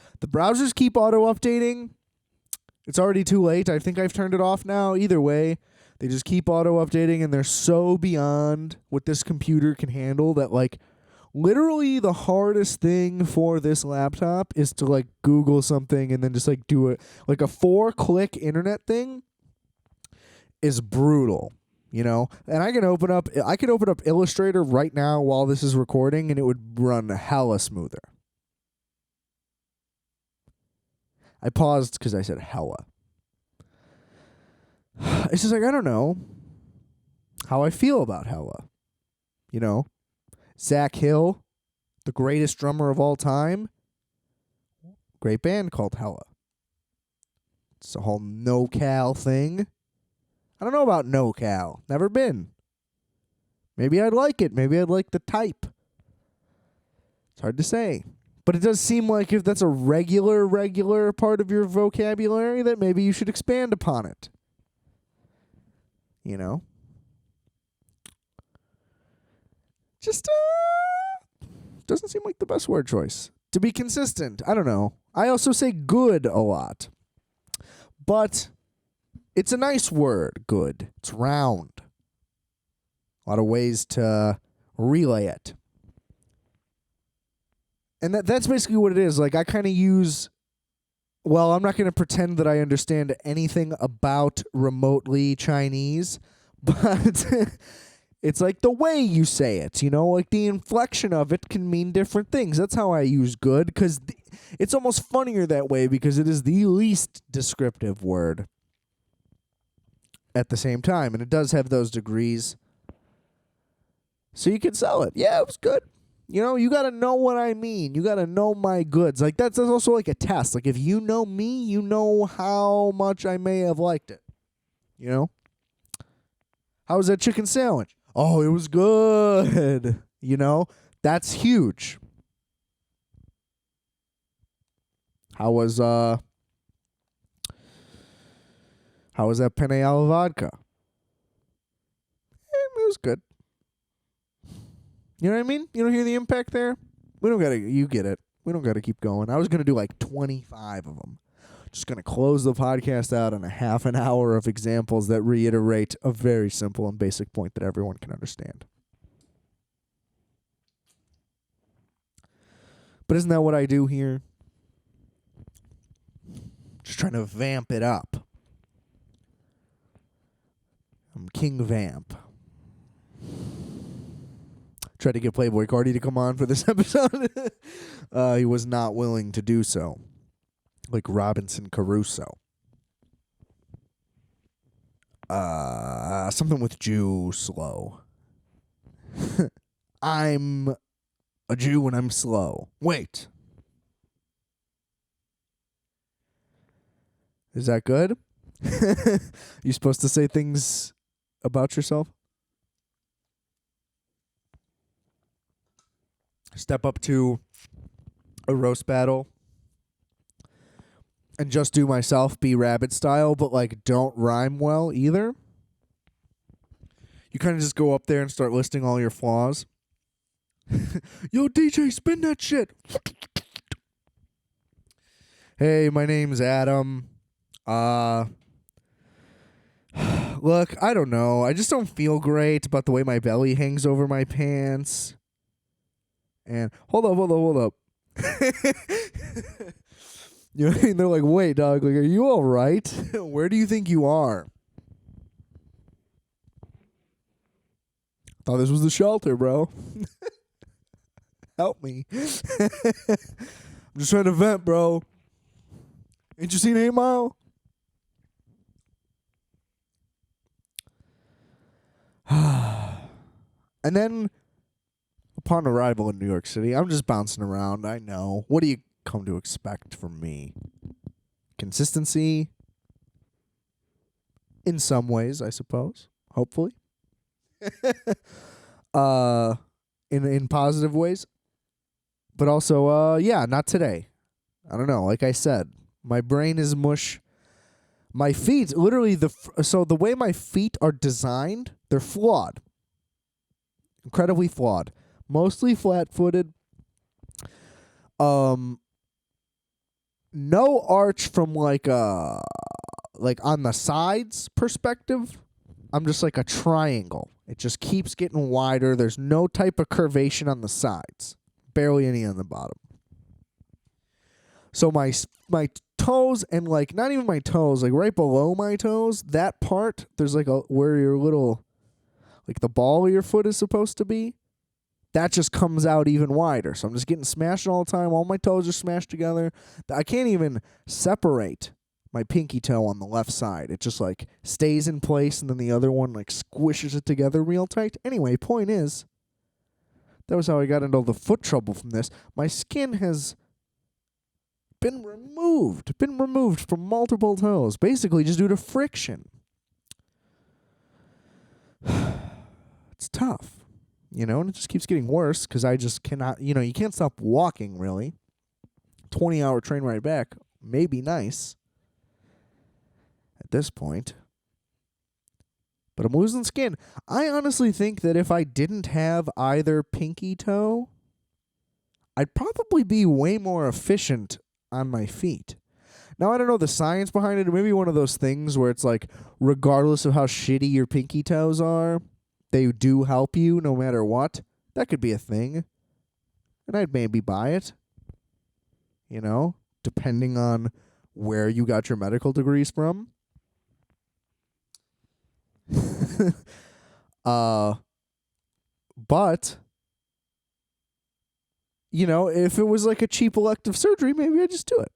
keep auto-updating. It's already too late. I think I've turned it off now. Either way, they just keep auto-updating, and they're so beyond what this computer can handle that, literally the hardest thing for this laptop is to, Google something and then just, do it. A 4-click internet thing is brutal. And I can open up Illustrator right now while this is recording, and it would run hella smoother. I paused because I said hella. It's just I don't know how I feel about hella. Zach Hill, the greatest drummer of all time, great band called Hella. It's a whole no-cal thing. I don't know about no-cal. Never been. Maybe I'd like it. Maybe I'd like the type. It's hard to say. But it does seem like if that's a regular part of your vocabulary, that maybe you should expand upon it. Just doesn't seem like the best word choice. To be consistent, I don't know. I also say good a lot. But it's a nice word, good. It's round. A lot of ways to relay it. And that's basically what it is. I kind of use... Well, I'm not going to pretend that I understand anything about remotely Chinese, but it's the way you say it, the inflection of it can mean different things. That's how I use good, because it's almost funnier that way because it is the least descriptive word at the same time, and it does have those degrees. So you can sell it. Yeah, it was good. You got to know what I mean. You got to know my goods. That's also a test. If you know me, you know how much I may have liked it. How was that chicken sandwich? Oh, it was good. That's huge. How was that penne alla vodka? It was good. You know what I mean? You don't hear the impact there? You get it. We don't gotta keep going. I was gonna do 25 of them. Just gonna close the podcast out on a half an hour of examples that reiterate a very simple and basic point that everyone can understand. But isn't that what I do here? Just trying to vamp it up. I'm King Vamp. Tried to get Playboy Cardi to come on for this episode. He was not willing to do so. Like Robinson Crusoe. Something with Jew slow. I'm a Jew and I'm slow. Wait. Is that good? You supposed to say things about yourself? step up to a roast battle and just do myself, be rabbit style, but like don't rhyme well either. You kind of just go up there and start listing all your flaws. Yo, DJ, spin that shit. Hey, my name's Adam. Look, I don't know. I just don't feel great about the way my belly hangs over my pants. And hold up. You know, they're like, wait, dog, like, are you all right? Where do you think you are? Thought this was the shelter, bro. Help me. I'm just trying to vent, bro. Ain't you seen 8 Mile? And then, upon arrival in New York City, I'm just bouncing around. I know. What do you come to expect from me? Consistency? In some ways, I suppose. Hopefully. In positive ways. But also, yeah, not today. I don't know. Like I said, my brain is mush. My feet, literally, so the way my feet are designed, they're flawed. Incredibly flawed. Mostly flat-footed. No arch from like on the sides perspective. I'm just like a triangle. It just keeps getting wider. There's no type of curvation on the sides. Barely any on the bottom. So my toes and like not even my toes, like right below my toes, that part, there's like where your little, like the ball of your foot is supposed to be. That just comes out even wider. So I'm just getting smashed all the time. All my toes are smashed together. I can't even separate my pinky toe on the left side. It just like stays in place and then the other one like squishes it together real tight. Anyway, point is, that was how I got into all the foot trouble from this. My skin has been removed from multiple toes, basically just due to friction. It's tough. You know, and it just keeps getting worse because I just cannot, you know, you can't stop walking, really. 20-hour train ride back may be nice at this point. But I'm losing skin. I honestly think that if I didn't have either pinky toe, I'd probably be way more efficient on my feet. Now, I don't know the science behind it. It may be one of those things where it's like, regardless of how shitty your pinky toes are, they do help you no matter what. That could be a thing. And I'd maybe buy it. You know, depending on where you got your medical degrees from. But, you know, if it was like a cheap elective surgery, maybe I'd just do it.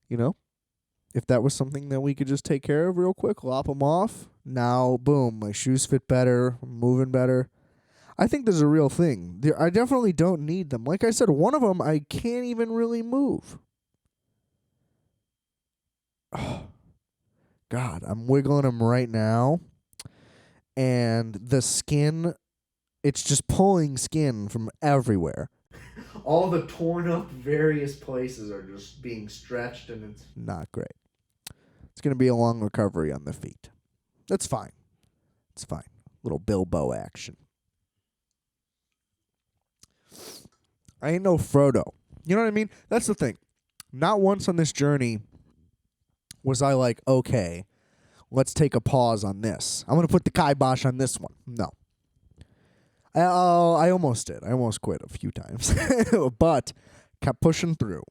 You know? If that was something that we could just take care of real quick, lop them off, now, boom, my shoes fit better, I'm moving better. I think there's a real thing. I definitely don't need them. Like I said, one of them I can't even really move. Oh, God, I'm wiggling them right now. And the skin, it's just pulling skin from everywhere. All the torn up various places are just being stretched, and it's not great. It's going to be a long recovery on the feet. That's fine. It's fine. Little Bilbo action. I ain't no Frodo. You know what I mean? That's the thing. Not once on this journey was I like, okay, let's take a pause on this. I'm going to put the kibosh on this one. No. I almost did. I almost quit a few times. But kept pushing through.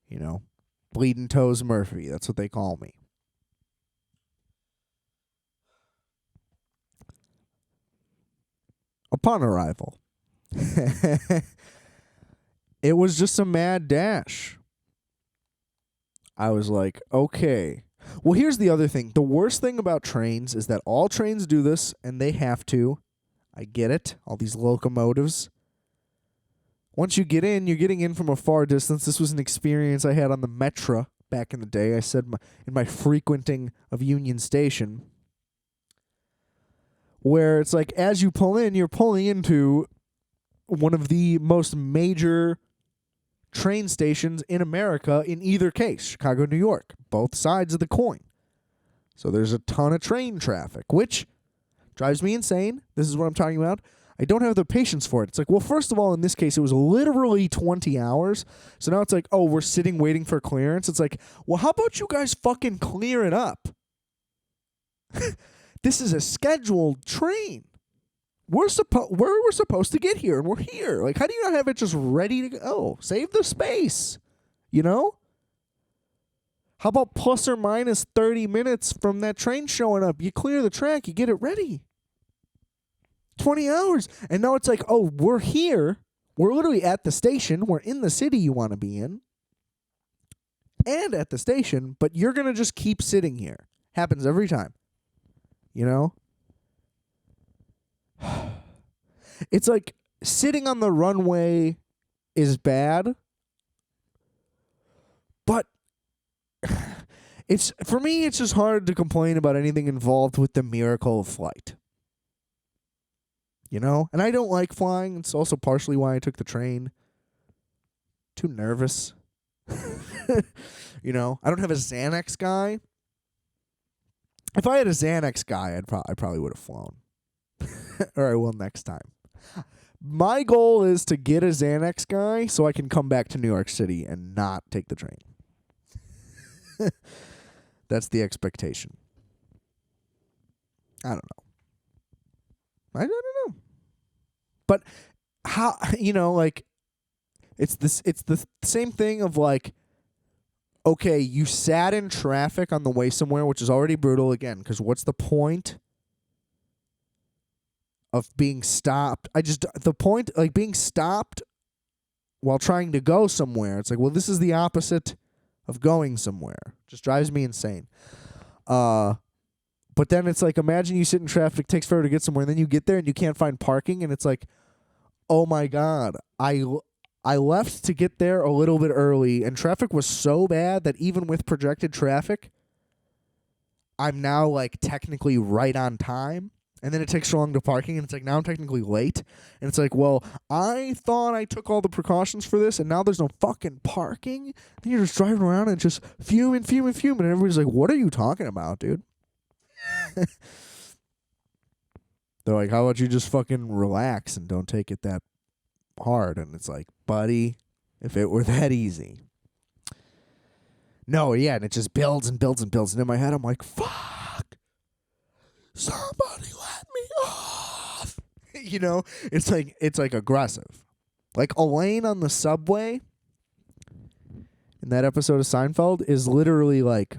You know? Bleeding Toes Murphy. That's what they call me. Upon arrival, it was just a mad dash. I was like, okay. Well, here's the other thing. The worst thing about trains is that all trains do this, and they have to. I get it. All these locomotives. Once you get in, you're getting in from a far distance. This was an experience I had on the Metro back in the day. I said in my frequenting of Union Station. where it's like as you pull in, you're pulling into one of the most major train stations in America in either case, Chicago, New York, both sides of the coin. So there's a ton of train traffic, which drives me insane. This is what I'm talking about. I don't have the patience for it. It's like, well, first of all, in this case, it was literally 20 hours. So now it's like, oh, we're sitting waiting for clearance. It's like, well, how about you guys fucking clear it up? This is a scheduled train. We're supposed to get here, and we're here. Like, how do you not have it just ready to go? Oh, save the space, you know? How about plus or minus 30 minutes from that train showing up? You clear the track, you get it ready. 20 hours. And now it's like, oh, we're here. We're literally at the station. We're in the city you want to be in. And at the station, but you're going to just keep sitting here. Happens every time. You know? It's like sitting on the runway is bad, but for me, it's just hard to complain about anything involved with the miracle of flight. You know? And I don't like flying. It's also partially why I took the train. Too nervous. You know? I don't have a Xanax guy. If I had a Xanax guy, I probably would have flown. Or I will next time. My goal is to get a Xanax guy so I can come back to New York City and not take the train. That's the expectation. I don't know. I don't know. But how, you know, like, it's the same thing of like, okay, you sat in traffic on the way somewhere, which is already brutal again, because what's the point of being stopped? The point, like, being stopped while trying to go somewhere, it's like, well, this is the opposite of going somewhere. Just drives me insane. But then it's like, imagine you sit in traffic, takes forever to get somewhere, and then you get there and you can't find parking, and it's like, oh my God, I left to get there a little bit early, and traffic was so bad that even with projected traffic, I'm now, like, technically right on time. And then it takes so long to parking, and it's like, now I'm technically late. And it's like, well, I thought I took all the precautions for this, and now there's no fucking parking. Then you're just driving around and just fuming. And everybody's like, what are you talking about, dude? They're like, how about you just fucking relax and don't take it that hard? And it's like, buddy, if it were that easy. No, yeah, and it just builds and builds and builds. And in my head, I'm like, fuck. Somebody let me off. You know, it's like aggressive. Like Elaine on the subway in that episode of Seinfeld is literally like,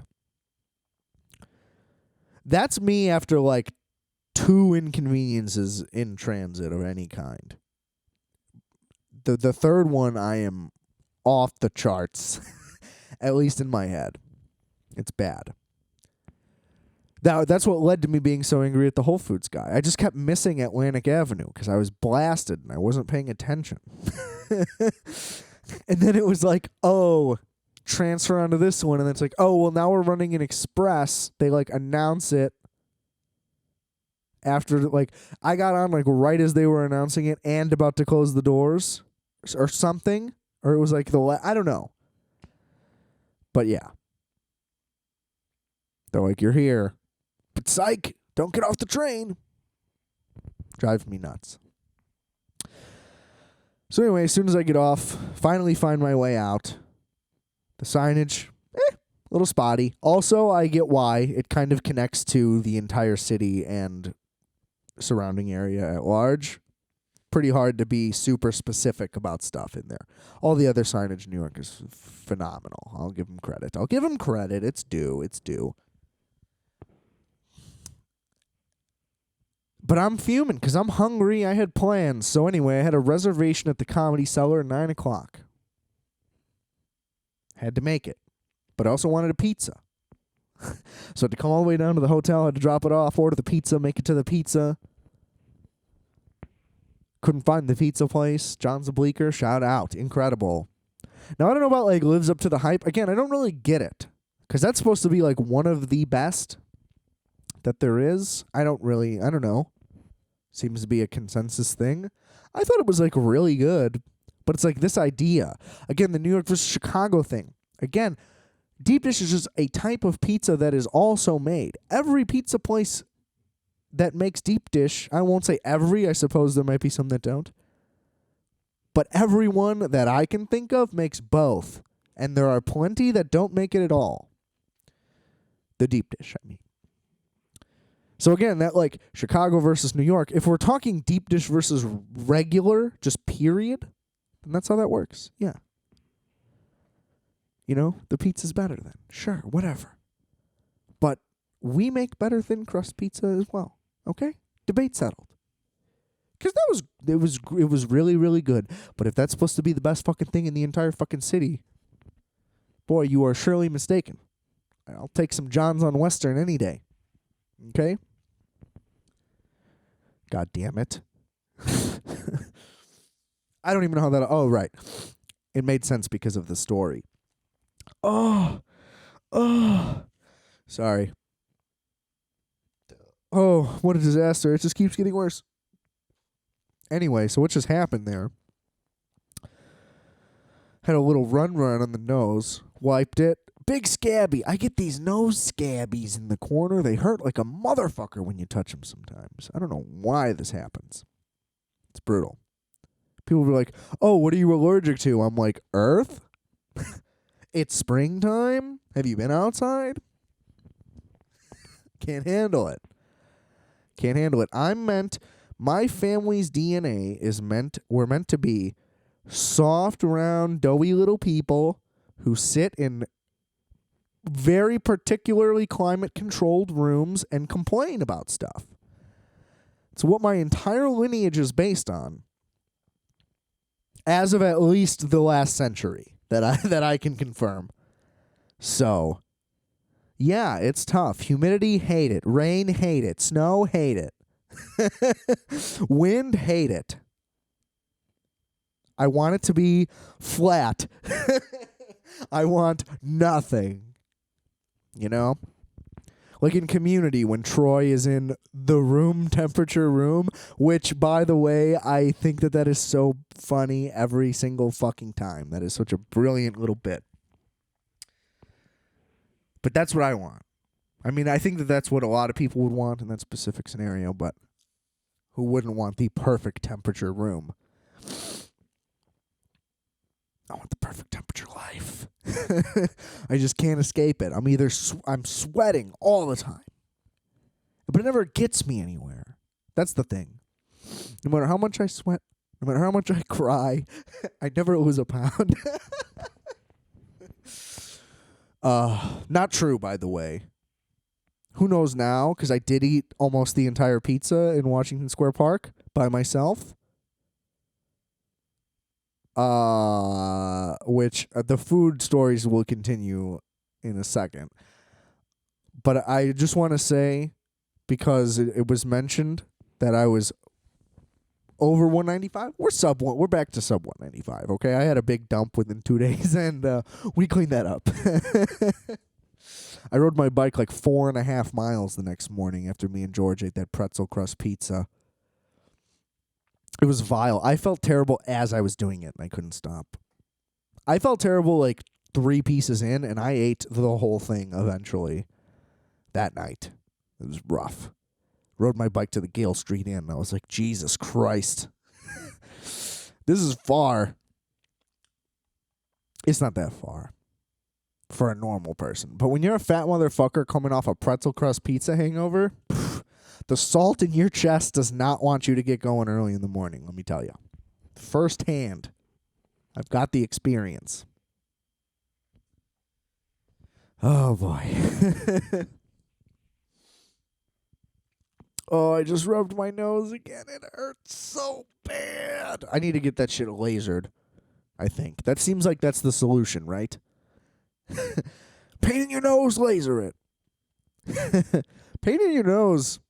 that's me after like 2 inconveniences in transit of any kind. The third one, I am off the charts, at least in my head. It's bad. That's what led to me being so angry at the Whole Foods guy. I just kept missing Atlantic Avenue because I was blasted and I wasn't paying attention. And then it was like, oh, transfer onto this one. And then it's like, oh, well, now we're running an express. They, like, announce it after, like, I got on, like, right as they were announcing it and about to close the doors or something. Or it was like I don't know. But yeah. They're like, you're here. But psych, don't get off the train. Drives me nuts. So anyway, as soon as I get off, finally find my way out. The signage, a little spotty. Also, I get why. It kind of connects to the entire city and surrounding area at large. Pretty hard to be super specific about stuff in there. All the other signage in New York is phenomenal. I'll give them credit. It's due. But I'm fuming because I'm hungry. I had plans. So anyway, I had a reservation at the Comedy Cellar at 9 o'clock. Had to make it. But I also wanted a pizza. So I had to come all the way down to the hotel. I had to drop it off, order the pizza, make it to the pizza. Couldn't find the pizza place. John's the Bleecker, shout out. Incredible. Now, I don't know about, like, lives up to the hype. Again, I don't really get it. Because that's supposed to be, like, one of the best that there is. I don't know. seems to be a consensus thing. I thought it was like really good, but it's like this idea. Again, the New York versus Chicago thing. Again, deep dish is just a type of pizza that is also made. Every pizza place that makes deep dish, I won't say every, I suppose there might be some that don't, but everyone that I can think of makes both. And there are plenty that don't make it at all. The deep dish, I mean. So again, that like Chicago versus New York, if we're talking deep dish versus regular, just period, then that's how that works. Yeah. You know, the pizza's better then. Sure, whatever. But we make better thin crust pizza as well. Okay? Debate settled. Because it was really, really good. But if that's supposed to be the best fucking thing in the entire fucking city, boy, you are surely mistaken. I'll take some John's on Western any day. Okay? God damn it. I don't even know how that... Oh, right. It made sense because of the story. Oh. Sorry. Oh, what a disaster. It just keeps getting worse. Anyway, so what just happened there? Had a little run on the nose. Wiped it. Big scabby. I get these nose scabbies in the corner. They hurt like a motherfucker when you touch them sometimes. I don't know why this happens. It's brutal. People be like, oh, what are you allergic to? I'm like, earth? It's springtime? Have you been outside? Can't handle it. Can't handle it. My family's DNA we're meant to be soft, round, doughy little people who sit in very particularly climate-controlled rooms and complain about stuff. It's what my entire lineage is based on, as of at least the last century that I can confirm. So, yeah, it's tough. Humidity, hate it. Rain, hate it. Snow, hate it. Wind, hate it. I want it to be flat. I want nothing. You know? Like in Community, when Troy is in the room temperature room, which, by the way, I think that is so funny every single fucking time. That is such a brilliant little bit. But that's what I want. I mean, I think that that's what a lot of people would want in that specific scenario, but who wouldn't want the perfect temperature room? I want the perfect temperature life. I just can't escape it. I'm sweating all the time. But it never gets me anywhere. That's the thing. No matter how much I sweat, no matter how much I cry, I never lose a pound. Not true, by the way. Who knows now? Because I did eat almost the entire pizza in Washington Square Park by myself. Which the food stories will continue in a second. But I just want to say, because it was mentioned that I was over 195. We're back to sub 195, okay? I had a big dump within 2 days, and we cleaned that up. I rode my bike like 4.5 miles the next morning after me and George ate that pretzel crust pizza. It was vile. I felt terrible as I was doing it, and I couldn't stop. I felt terrible like 3 pieces in, and I ate the whole thing eventually that night. It was rough. Rode my bike to the Gale Street Inn, and I was like, Jesus Christ. This is far. It's not that far for a normal person. But when you're a fat motherfucker coming off a pretzel crust pizza hangover, the salt in your chest does not want you to get going early in the morning, let me tell you. Firsthand. I've got the experience. Oh, boy. Oh, I just rubbed my nose again. It hurts so bad. I need to get that shit lasered, I think. That seems like that's the solution, right? Pain in your nose, laser it. Pain in your nose.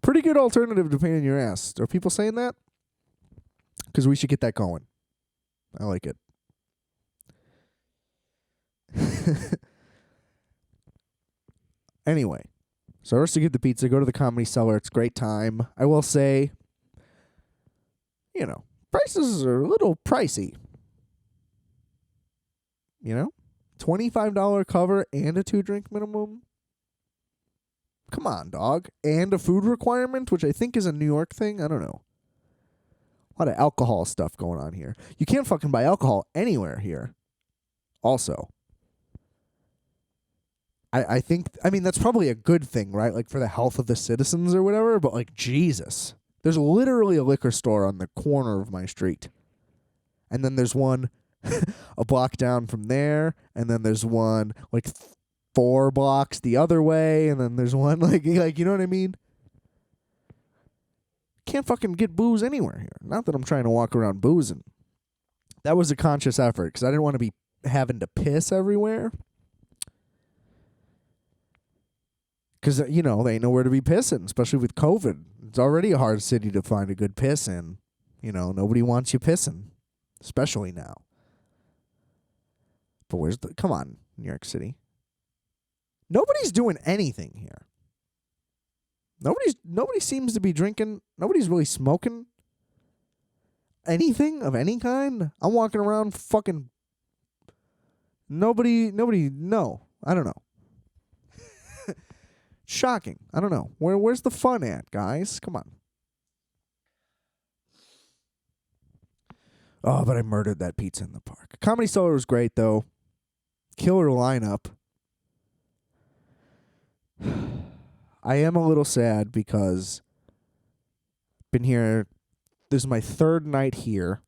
Pretty good alternative to pain in your ass. Are people saying that? Because we should get that going. I like it. Anyway, So first you get the pizza, go to the Comedy Cellar. It's a great time. I will say, prices are a little pricey. $25 cover and a 2-drink minimum. Come on, dog. And a food requirement, which I think is a New York thing. I don't know. A lot of alcohol stuff going on here. You can't fucking buy alcohol anywhere here. Also. I think, that's probably a good thing, right? Like for the health of the citizens or whatever, but like, Jesus. There's literally a liquor store on the corner of my street. And then there's one a block down from there, and then there's one like 4 blocks the other way, and then there's one like you know what I mean? Can't fucking get booze anywhere here. Not that I'm trying to walk around boozing. That was a conscious effort because I didn't want to be having to piss everywhere. Because, they ain't nowhere to be pissing, especially with COVID. It's already a hard city to find a good piss in. Nobody wants you pissing, especially now. But come on, New York City. Nobody's doing anything here. Nobody seems to be drinking. Nobody's really smoking anything of any kind. I'm walking around fucking. Nobody, no. I don't know. Shocking. I don't know. Where's the fun at, guys? Come on. Oh, but I murdered that pizza in the park. Comedy Cellar was great, though. Killer lineup. I am a little sad because I've been here. This is my 3rd night here.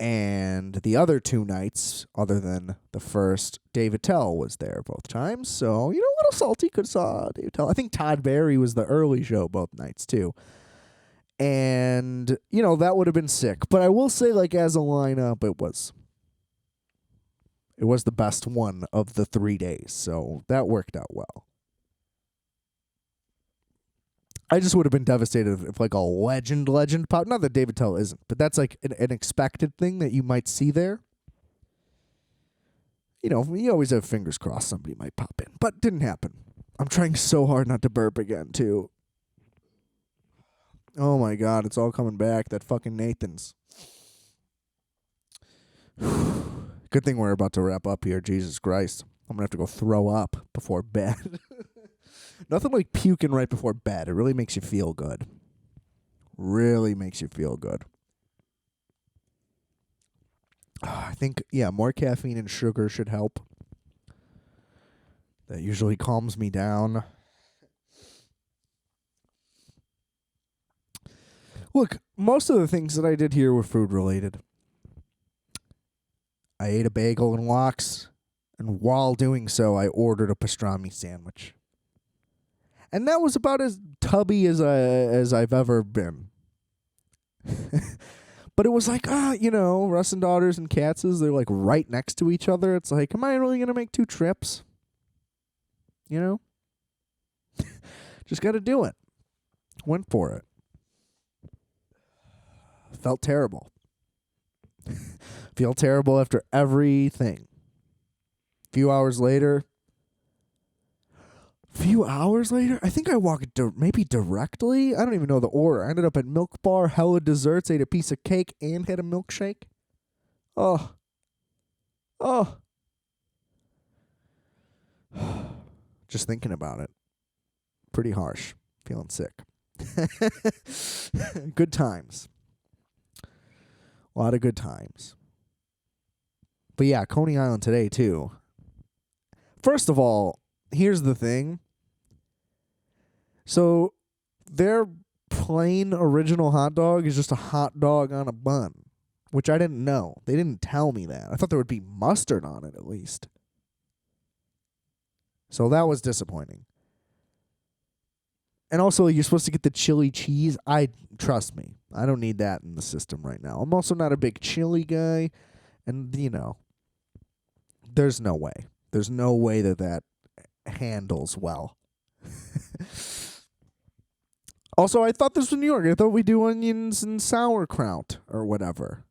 And the other 2 nights, other than the first, Dave Attell was there both times. So, a little salty. Could have saw Dave Attell. I think Todd Barry was the early show both nights, too. And, that would have been sick. But I will say, like, as a lineup, it was the best one of the 3 days. So that worked out well. I just would have been devastated if like a legend pop. Not that Dave Attell isn't, but that's like an expected thing that you might see there. You always have fingers crossed somebody might pop in, but didn't happen. I'm trying so hard not to burp again, too. Oh my God, it's all coming back. That fucking Nathan's. Good thing we're about to wrap up here. Jesus Christ. I'm going to have to go throw up before bed. Nothing like puking right before bed. It really makes you feel good. Really makes you feel good. I think, more caffeine and sugar should help. That usually calms me down. Look, most of the things that I did here were food related. I ate a bagel and lox, and while doing so, I ordered a pastrami sandwich. And that was about as tubby as I've ever been. But it was like, Russ and Daughters and Katz's, they're like right next to each other. It's like, am I really going to make 2 trips? Just got to do it. Went for it. Felt terrible. Feel terrible after everything. Few hours later, I think I walked maybe directly. I don't even know the order. I ended up at Milk Bar, hella desserts, ate a piece of cake, and had a milkshake. Oh. Just thinking about it. Pretty harsh. Feeling sick. Good times. A lot of good times. But yeah, Coney Island today, too. First of all, here's the thing. So, their plain original hot dog is just a hot dog on a bun, which I didn't know. They didn't tell me that. I thought there would be mustard on it, at least. So that was disappointing. And also, you're supposed to get the chili cheese. Trust me, I don't need that in the system right now. I'm also not a big chili guy. And, there's no way. There's no way that handles well. Also, I thought this was New York. I thought we do onions and sauerkraut or whatever.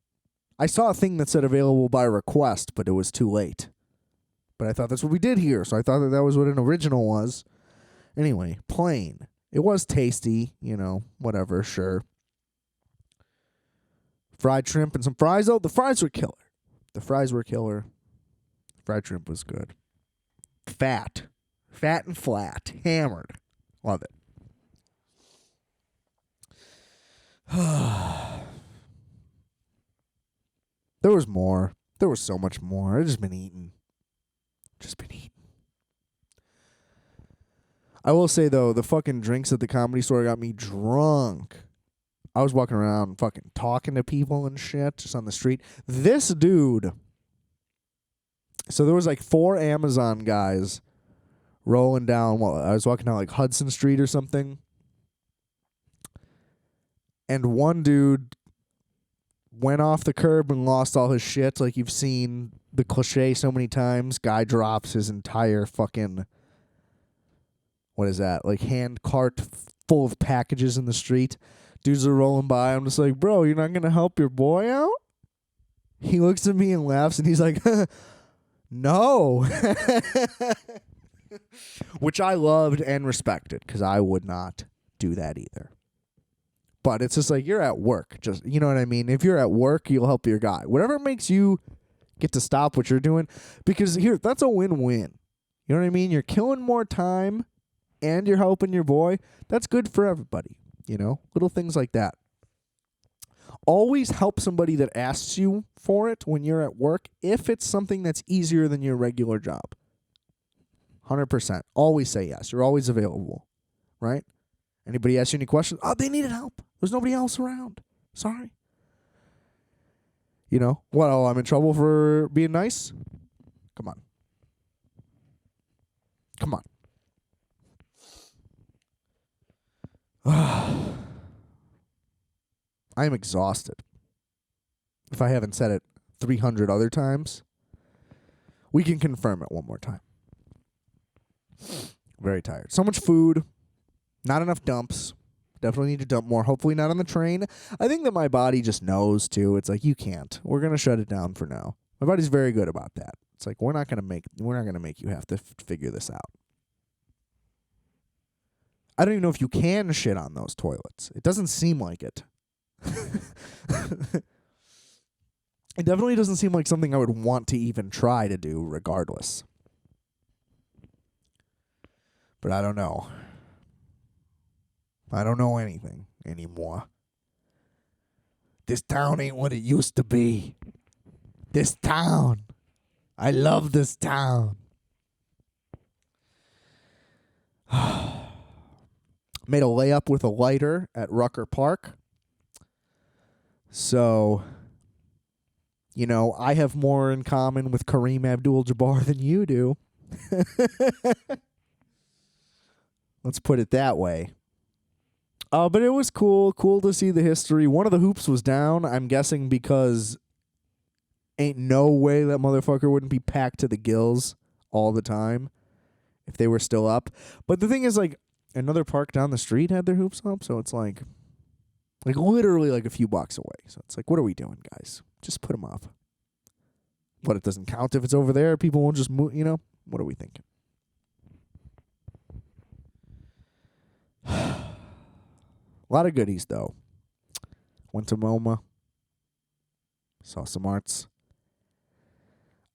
I saw a thing that said available by request, but it was too late. But I thought that's what we did here, so I thought that was what an original was. Anyway, plain. It was tasty, whatever, sure. Fried shrimp and some fries. Oh, the fries were killer. Fried shrimp was good. Fat and flat. Hammered. Love it. There was more. There was so much more. I've just been eating. I will say, though, the fucking drinks at the Comedy Store got me drunk. I was walking around fucking talking to people and shit just on the street. This dude. So there was like 4 Amazon guys rolling down. Well, I was walking down like Hudson Street or something. And one dude went off the curb and lost all his shit. Like you've seen the cliche so many times. Guy drops his entire fucking, what is that? Like hand cart full of packages in the street. Dudes are rolling by. I'm just like, bro, you're not going to help your boy out? He looks at me and laughs and he's like, no. Which I loved and respected because I would not do that either. But it's just like, you're at work. Just, you know what I mean? If you're at work, you'll help your guy. Whatever makes you get to stop what you're doing. Because here, that's a win-win. You know what I mean? You're killing more time and you're helping your boy. That's good for everybody. Little things like that. Always help somebody that asks you for it when you're at work if it's something that's easier than your regular job. 100%. Always say yes. You're always available. Right? Anybody ask you any questions? Oh, they needed help. There's nobody else around. Sorry. What? Oh, I'm in trouble for being nice? Come on. I am exhausted. If I haven't said it 300 other times, we can confirm it one more time. Very tired. So much food. Not enough dumps. Definitely need to dump more. Hopefully not on the train. I think that my body just knows, too. It's like, you can't. We're going to shut it down for now. My body's very good about that. It's like, we're not going to make you have to figure this out. I don't even know if you can shit on those toilets. It doesn't seem like it. It definitely doesn't seem like something I would want to even try to do regardless. But I don't know. I don't know anything anymore. This town ain't what it used to be. This town. I love this town. Made a layup with a lighter at Rucker Park. So, I have more in common with Kareem Abdul-Jabbar than you do. Let's put it that way. But it was cool to see the history. One of the hoops was down, I'm guessing because ain't no way that motherfucker wouldn't be packed to the gills all the time if they were still up. But the thing is, like, another park down the street had their hoops up, so it's like literally like a few blocks away. So it's like, what are we doing, guys? Just put them up. What, it doesn't count if it's over there? People won't just move, What are we thinking? A lot of goodies, though. Went to MoMA. Saw some arts.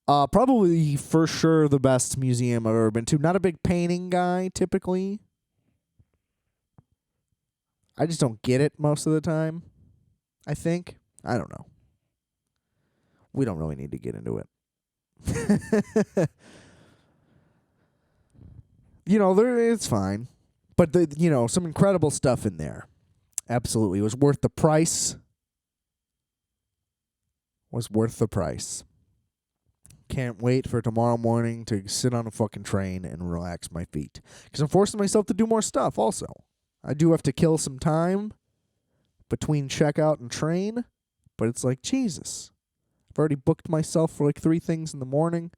Probably, for sure, the best museum I've ever been to. Not a big painting guy, typically. I just don't get it most of the time, I think. I don't know. We don't really need to get into it. It's fine. But, some incredible stuff in there. Absolutely. It was worth the price. Can't wait for tomorrow morning to sit on a fucking train and relax my feet. Because I'm forcing myself to do more stuff also. I do have to kill some time between checkout and train. But it's like, Jesus. I've already booked myself for like 3 things in the morning.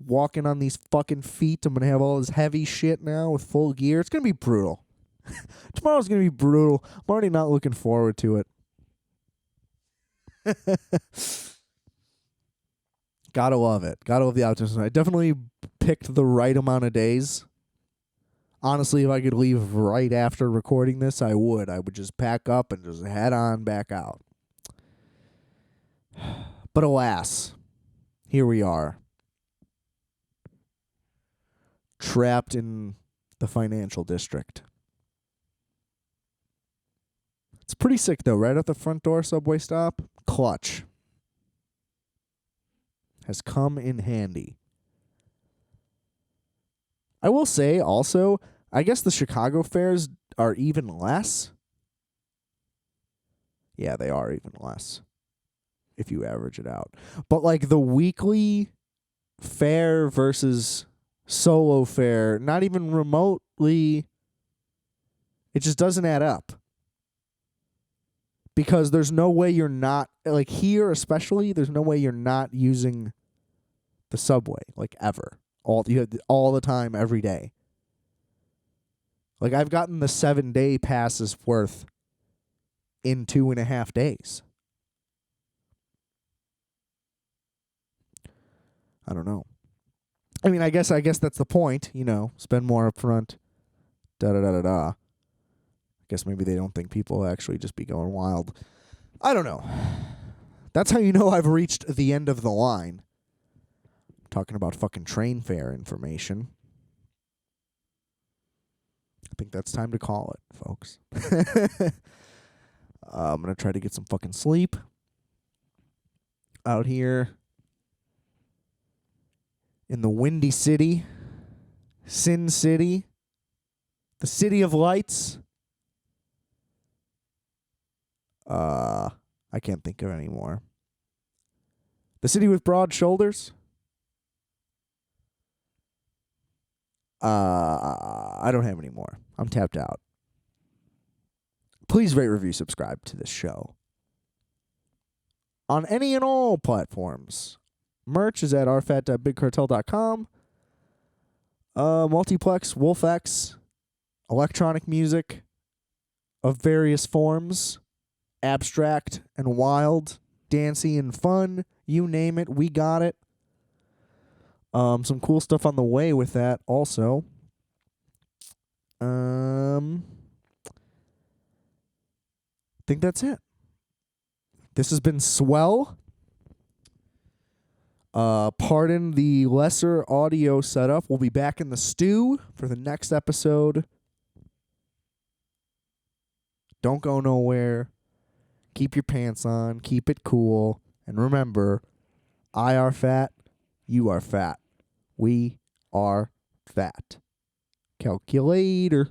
Walking on these fucking feet. I'm going to have all this heavy shit now with full gear. It's going to be brutal. Tomorrow's going to be brutal. I'm already not looking forward to it. Gotta love it. Gotta love the optimism. I definitely picked the right amount of days. Honestly, if I could leave right after recording this, I would. I would just pack up and just head on back out. But alas, here we are. Trapped in the financial district. It's pretty sick, though. Right at the front door subway stop, clutch has come in handy. I will say also, I guess the Chicago fares are even less. Yeah, they are even less if you average it out. But like the weekly fare versus solo fare, not even remotely, it just doesn't add up. Because there's no way you're not, like here especially, there's no way you're not using the subway, like ever. All the time, every day. Like I've gotten the 7-day passes worth in 2.5 days. I don't know. I mean, I guess that's the point, spend more up front. I guess maybe they don't think people actually just be going wild. I don't know. That's how you know I've reached the end of the line. Talking about fucking train fare information. I think that's time to call it, folks. I'm going to try to get some fucking sleep out here in the Windy City, Sin City, the City of Lights. I can't think of any more. The city with broad shoulders. I don't have any more. I'm tapped out. Please rate, review, subscribe to this show on any and all platforms. Merch is at rfat.bigcartel.com. Multiplex, WolfX, electronic music of various forms, abstract and wild, dancey and fun, you name it, we got it. Some cool stuff on the way with that also. I think that's it. This has been swell. Pardon the lesser audio setup. We'll be back in the stew for the next episode. Don't go nowhere. Keep your pants on. Keep it cool. And remember, I are fat. You are fat. We are fat. Calculator.